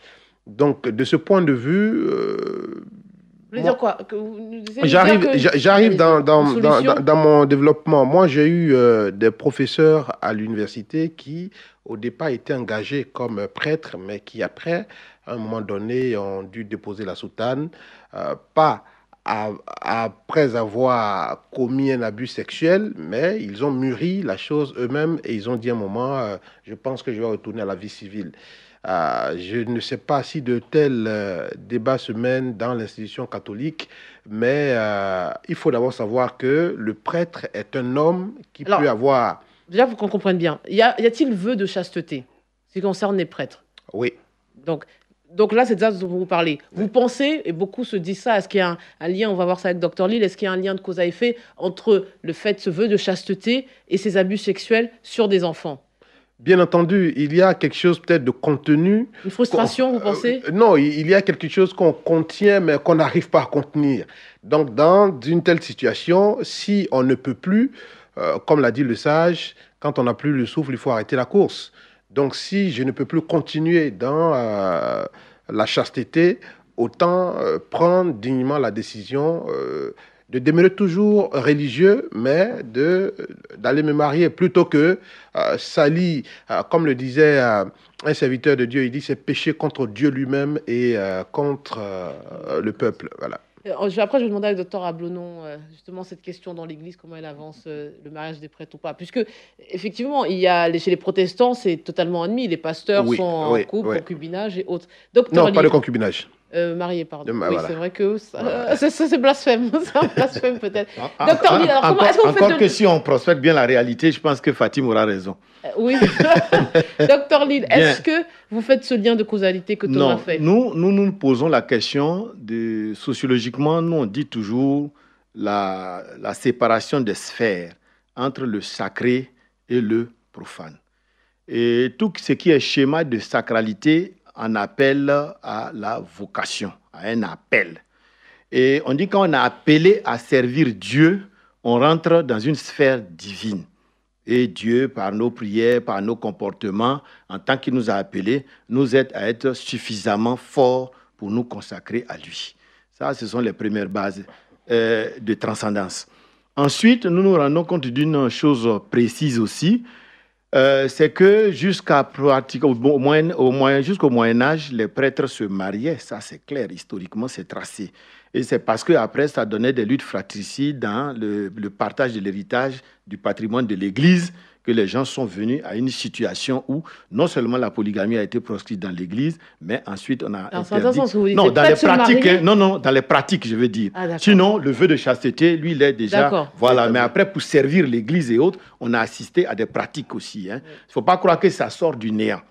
Donc, de ce point de vue... Vous voulez dire quoi? J'arrive dans mon développement. Moi, j'ai eu des professeurs à l'université qui, au départ, étaient engagés comme prêtres, mais qui, après, à un moment donné, ont dû déposer la soutane, pas après avoir commis un abus sexuel, mais ils ont mûri la chose eux-mêmes et ils ont dit à un moment, je pense que je vais retourner à la vie civile. Je ne sais pas si de tels débats se mènent dans l'institution catholique, mais il faut d'abord savoir que le prêtre est un homme qui peut avoir... Déjà, pour qu'on comprenne bien, y a-t-il vœu de chasteté, ce qui concerne les prêtres? Oui. Donc là, c'est de ça dont vous parlez. Vous pensez, et beaucoup se disent ça, est-ce qu'il y a un lien, on va voir ça avec Dr Lille, est-ce qu'il y a un lien de cause à effet entre le fait, ce vœu de chasteté et ces abus sexuels sur des enfants? Bien entendu, il y a quelque chose peut-être de contenu. Une frustration, vous pensez? Non, il y a quelque chose qu'on contient, mais qu'on n'arrive pas à contenir. Donc, dans une telle situation, si on ne peut plus, comme l'a dit le sage, quand on n'a plus le souffle, il faut arrêter la course. Donc, si je ne peux plus continuer dans la chasteté, autant prendre dignement la décision de demeurer toujours religieux, mais d'aller me marier plutôt que salir, comme le disait un serviteur de Dieu, il dit c'est pécher contre Dieu lui-même et contre le peuple. Voilà. Après, je vais demander à Dr Ablonon, justement, cette question dans l'Église, comment elle avance, le mariage des prêtres ou pas. Puisque, effectivement, chez les protestants, c'est totalement admis. Les pasteurs sont en couple, concubinage et autres. Non, pas de concubinage. Marié, pardon. Oui, voilà. C'est vrai que ça, c'est blasphème. C'est un blasphème, peut-être. Docteur Lille, alors comment est-ce que vous faites... Encore que si on prospecte bien la réalité, je pense que Fatim aura raison. Oui. Docteur Lille, est-ce que vous faites ce lien de causalité que Thomas fait? Non, nous posons la question de... Sociologiquement, nous, on dit toujours la séparation des sphères entre le sacré et le profane. Et tout ce qui est schéma de sacralité en appelle à la vocation, à un appel. Et on dit quand on est appelé à servir Dieu, on rentre dans une sphère divine. Et Dieu, par nos prières, par nos comportements, en tant qu'il nous a appelés, nous aide à être suffisamment forts pour nous consacrer à lui. Ça, ce sont les premières bases de transcendance. Ensuite, nous nous rendons compte d'une chose précise aussi, c'est que jusqu'au Moyen-Âge, les prêtres se mariaient. Ça, c'est clair, historiquement, c'est tracé. Et c'est parce qu'après, ça donnait des luttes fratricides dans le partage de l'héritage du patrimoine de l'Église que les gens sont venus à une situation où non seulement la polygamie a été proscrite dans l'Église, mais ensuite on a interdit... Non, dans les pratiques, dans les pratiques, je veux dire. Sinon, le vœu de chasteté, lui, il est déjà... Voilà, mais après, pour servir l'Église et autres, on a assisté à des pratiques aussi. Il ne faut pas croire que ça sort du néant.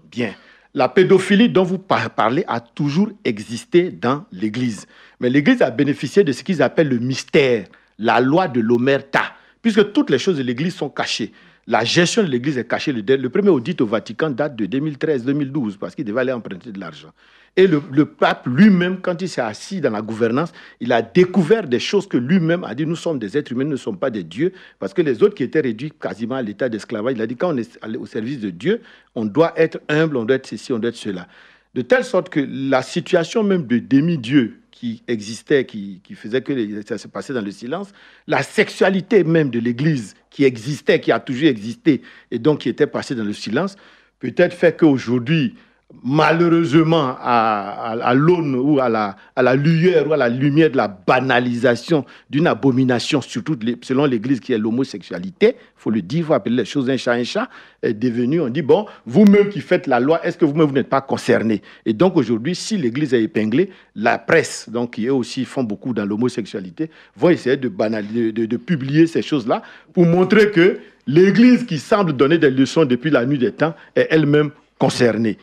Bien. La pédophilie dont vous parlez a toujours existé dans l'Église. Mais l'Église a bénéficié de ce qu'ils appellent le mystère, la loi de l'omerta, puisque toutes les choses de l'Église sont cachées. La gestion de l'Église est cachée. Le premier audit au Vatican date de 2013-2012 parce qu'il devait aller emprunter de l'argent. Et le pape lui-même, quand il s'est assis dans la gouvernance, il a découvert des choses que lui-même a dit, nous sommes des êtres humains, nous ne sommes pas des dieux, parce que les autres qui étaient réduits quasiment à l'état d'esclavage, il a dit, quand on est au service de Dieu, on doit être humble, on doit être ceci, on doit être cela. De telle sorte que la situation même de demi-dieu qui existait, qui faisait que ça se passait dans le silence, la sexualité même de l'Église qui existait, qui a toujours existé, et donc qui était passée dans le silence, peut-être fait qu'aujourd'hui, malheureusement, à l'aune ou à la lueur ou à la lumière de la banalisation d'une abomination, surtout selon l'Église qui est l'homosexualité, il faut le dire, il faut appeler les choses un chat, est devenu, on dit, bon, vous-même qui faites la loi, est-ce que vous-même vous n'êtes pas concernés? Et donc aujourd'hui, si l'Église est épinglée, la presse, donc qui eux aussi font beaucoup dans l'homosexualité, vont essayer de publier ces choses-là pour montrer que l'Église qui semble donner des leçons depuis la nuit des temps est elle-même concernée.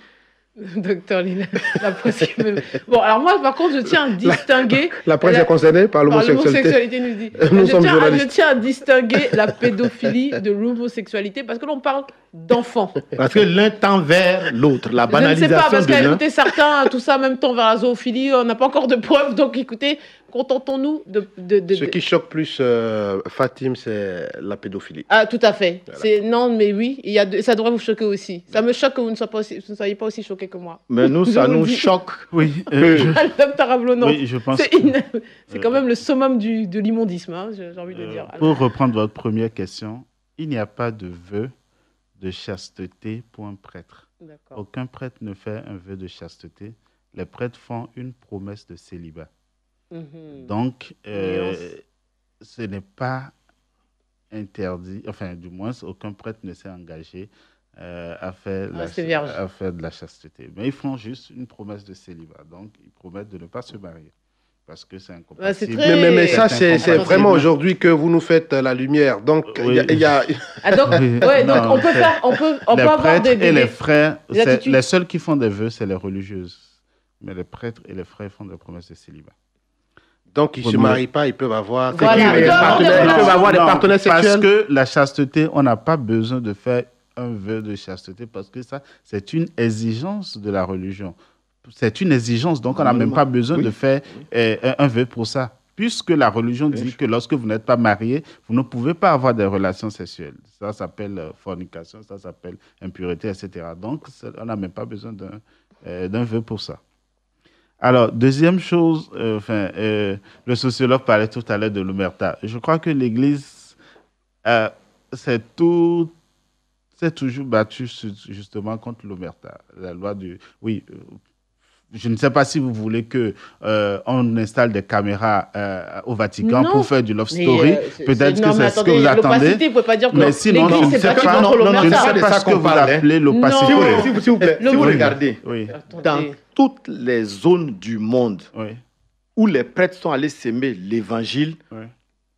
Docteur Lina, la presse. Bon, alors moi, par contre, je tiens à distinguer. La presse est concernée par l'homosexualité. Nous dit. Je tiens à distinguer la pédophilie de l'homosexualité parce que l'on parle d'enfants. Parce que l'un tend vers l'autre, la banalisation. Je ne sais pas, parce de l'un. qu'écoutez, certains, tout ça, même temps vers la zoophilie, on n'a pas encore de preuves. Donc, écoutez, contentons-nous de. Ce qui choque plus Fatim, c'est la pédophilie. Ah, tout à fait. Voilà. Non, mais oui, ça devrait vous choquer aussi. Ça me choque que vous ne soyez pas aussi choqués que moi. Mais nous, ça nous choque. Oui, Madame Tarablo, non. oui, je pense c'est quand même le summum de l'immondisme, hein, j'ai envie de dire. Pour reprendre votre première question, il n'y a pas de vœu de chasteté pour un prêtre. D'accord. Aucun prêtre ne fait un vœu de chasteté. Les prêtres font une promesse de célibat. Donc, ce n'est pas interdit, enfin, du moins, aucun prêtre ne s'est engagé à faire de la chasteté. Mais ils font juste une promesse de célibat. Donc, ils promettent de ne pas se marier. Parce que c'est incompatible. Mais ça, c'est vraiment aujourd'hui que vous nous faites la lumière. Donc, il y a... Ah, donc, ouais, donc on peut avoir des... Et les frères, les seuls qui font des vœux, c'est les religieuses. Mais les prêtres et les frères font des promesses de célibat. Donc, ils ne se marient pas, ils peuvent avoir, des partenaires sexuels. Parce que la chasteté, on n'a pas besoin de faire un vœu de chasteté parce que ça, c'est une exigence de la religion. C'est une exigence, donc on n'a même pas besoin de faire un vœu pour ça. Puisque la religion dit que lorsque vous n'êtes pas marié, vous ne pouvez pas avoir des relations sexuelles. Ça s'appelle fornication, ça s'appelle impureté, etc. Donc, on n'a même pas besoin d'un vœu pour ça. Alors, deuxième chose, le sociologue parlait tout à l'heure de l'omerta. Je crois que l'Église s'est toujours battue justement contre l'omerta. La loi du... Oui, je ne sais pas si vous voulez qu'on installe des caméras au Vatican pour faire du love story. Peut-être que c'est ce que vous attendez. Vous pouvez pas dire que mais sinon, je ne sais pas ce que vous appelez l'opacité. S'il vous plaît, si vous regardez, dans toutes les zones du monde où les prêtres sont allés s'aimer l'évangile,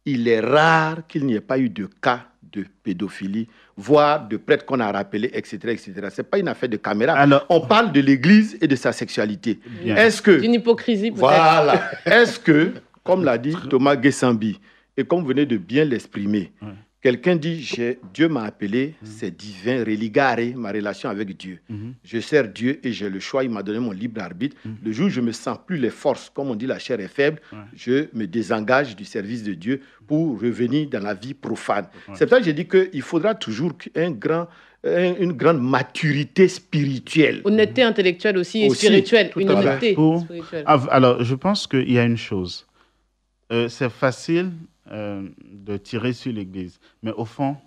il est rare qu'il n'y ait pas eu de cas de pédophilie, voire de prêtres qu'on a rappelés, etc. etc. Ce n'est pas une affaire de caméra. Alors, on parle de l'Église et de sa sexualité. Est-ce que... D'une hypocrisie, peut-être. Voilà. Est-ce que, comme l'a dit Thomas Guessambi, et comme vous venez de bien l'exprimer, quelqu'un dit, Dieu m'a appelé, c'est divin, religare, ma relation avec Dieu. Je sers Dieu et j'ai le choix, il m'a donné mon libre arbitre. Le jour où je ne me sens plus les forces, comme on dit, la chair est faible, je me désengage du service de Dieu pour revenir dans la vie profane. C'est pour ça que j'ai dit qu'il faudra toujours une grande maturité spirituelle. Honnêteté intellectuelle aussi et spirituelle. Une honnêteté spirituelle. Alors, je pense qu'il y a une chose. C'est facile de tirer sur l'Église. Mais au fond,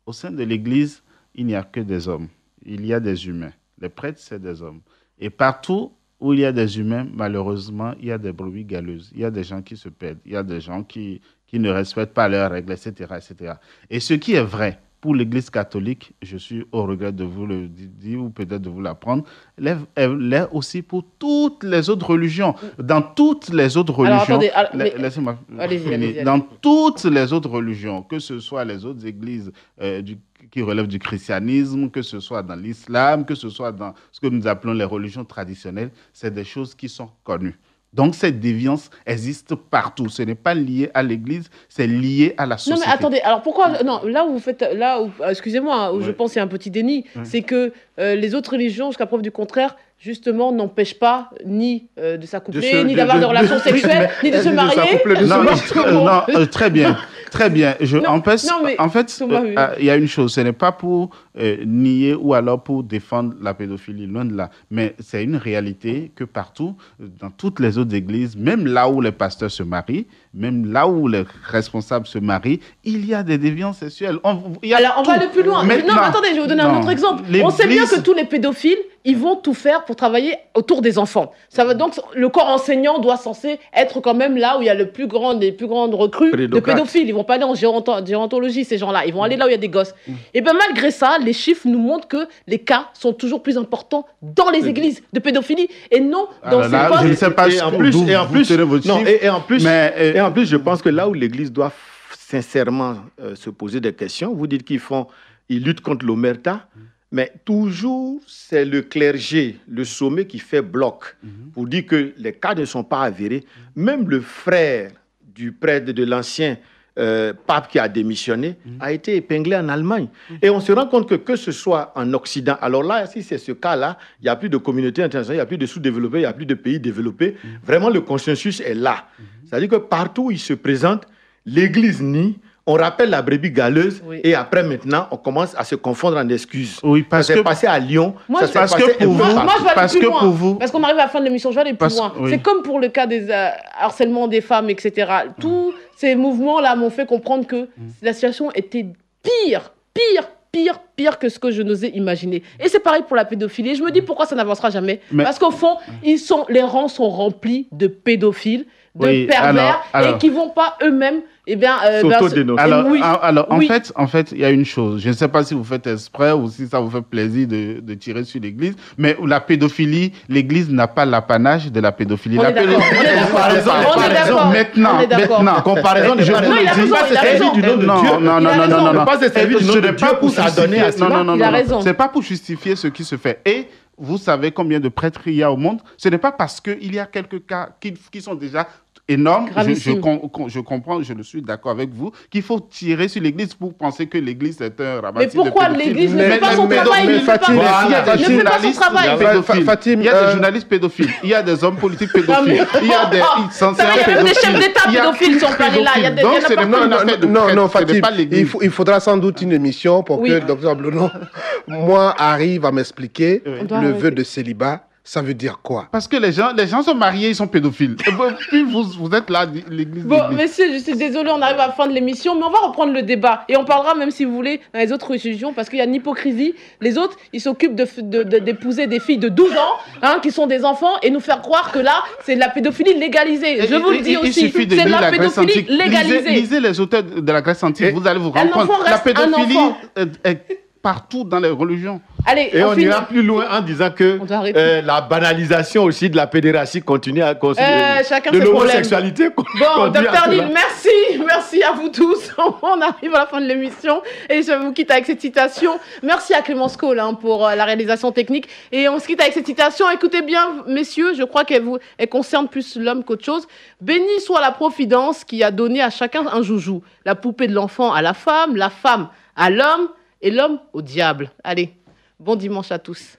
au sein de l'Église, il n'y a que des hommes. Il y a des humains. Les prêtres, c'est des hommes. Et partout où il y a des humains, malheureusement, il y a des brebis galeuses. Il y a des gens qui se perdent. Il y a des gens qui ne respectent pas leurs règles, etc., etc. Et ce qui est vrai pour l'Église catholique, je suis au regret de vous le dire ou peut-être de vous l'apprendre, l'est aussi pour toutes les autres religions. Dans toutes les autres religions, laissez-moi finir. Dans toutes les autres religions, que ce soit les autres églises qui relèvent du christianisme, que ce soit dans l'islam, que ce soit dans ce que nous appelons les religions traditionnelles, c'est des choses qui sont connues. Donc, cette déviance existe partout. Ce n'est pas lié à l'Église, c'est lié à la société. Non, mais attendez, alors pourquoi... Non, là où vous faites... Excusez-moi, où je pense qu'il y a un petit déni, c'est que les autres religions, jusqu'à preuve du contraire, justement, n'empêchent pas ni de s'accoupler, ni d'avoir des relations sexuelles, ni de se marier. Non, très bien. Très bien. En fait, il y a une chose, ce n'est pas pour nier ou alors pour défendre la pédophilie, loin de là. Mais c'est une réalité que partout, dans toutes les autres églises, même là où les pasteurs se marient, même là où les responsables se marient, il y a des déviances sexuelles. Alors, on va aller plus loin. Maintenant, non, mais attendez, je vais vous donner un autre exemple. On sait bien que tous les pédophiles, ils vont tout faire pour travailler autour des enfants. Ça veut donc, le corps enseignant doit censé être quand même là où il y a les plus grandes recrues de pédophiles. Ils vont pas aller en gérontologie, ces gens-là. Ils vont aller là où il y a des gosses. Et bien malgré ça, les chiffres nous montrent que les cas sont toujours plus importants dans les églises de pédophilie et non dans ces postes. Je ne sais pas et en plus, je pense que là où l'Église doit sincèrement se poser des questions, vous dites ils luttent contre l'omerta, mais toujours c'est le clergé, le sommet qui fait bloc pour dire que les cas ne sont pas avérés. Même le frère du prêtre de l'ancien pape qui a démissionné a été épinglé en Allemagne. Et on se rend compte que ce soit en Occident, alors là, si c'est ce cas-là, il n'y a plus de communauté internationale, il n'y a plus de sous-développés, il n'y a plus de pays développés. Vraiment, le consensus est là. C'est-à-dire que partout où il se présente, l'Église nie, on rappelle la brebis galeuse et après maintenant, on commence à se confondre en excuses. Oui, parce ça s'est passé à Lyon, ça s'est passé à moi, je vais aller plus loin. Parce qu'on arrive à la fin de l'émission, je vais aller plus loin. C'est comme pour le cas des harcèlements des femmes, etc. Tous ces mouvements-là m'ont fait comprendre que la situation était pire que ce que je n'osais imaginer. Et c'est pareil pour la pédophilie. Et je me dis pourquoi ça n'avancera jamais. Parce qu'au fond, les rangs sont remplis de pédophiles, de pervers, et qui ne vont pas eux-mêmes en fait, il y a une chose. Je ne sais pas si vous faites exprès ou si ça vous fait plaisir de tirer sur l'Église, mais la pédophilie, l'Église n'a pas l'apanage de la pédophilie. On est d'accord. Maintenant, comparaison de c'est pas pour justifier ce qui se fait. Et vous savez combien de prêtres il y a au monde. Ce n'est pas parce qu'il y a quelques cas qui sont déjà énormes, je comprends, je suis d'accord avec vous, qu'il faut tirer sur l'Église pour penser que l'Église est un ramassis de pédophiles. Mais pourquoi l'Église ne fait pas son travail? Il y a des journalistes pédophiles, il y a des hommes politiques pédophiles, il y a des censeurs pédophiles. Des chefs d'État pédophiles sont pas là. Non, Fatim, il faudra sans doute une émission pour que le docteur Blono, moi, arrive à m'expliquer le vœu de célibat. Ça veut dire quoi? Parce que les gens sont mariés, ils sont pédophiles. Puis vous êtes là, l'Église. Bon, messieurs, je suis désolée, on arrive à la fin de l'émission, mais on va reprendre le débat. Et on parlera, même si vous voulez, dans les autres religions, parce qu'il y a une hypocrisie. Les autres, ils s'occupent d'épouser des filles de 12 ans, qui sont des enfants, et nous faire croire que là, c'est de la pédophilie légalisée. Je vous le dis aussi, c'est de la pédophilie légalisée. Lisez les auteurs de la Grèce antique, vous allez vous rendre compte. La pédophilie est partout dans les religions. Allez, et on ira plus loin en disant que la banalisation aussi de la pédératie continue à continuer. De l'homosexualité. Bon, Dr Lille, merci à vous tous. On arrive à la fin de l'émission et je vous quitte avec cette citation. Merci à Clémence Cole pour la réalisation technique. Et on se quitte avec cette citation. Écoutez bien, messieurs, je crois qu'elle concerne plus l'homme qu'autre chose. Béni soit la providence qui a donné à chacun un joujou. La poupée de l'enfant à la femme à l'homme et l'homme au diable. Allez, bon dimanche à tous.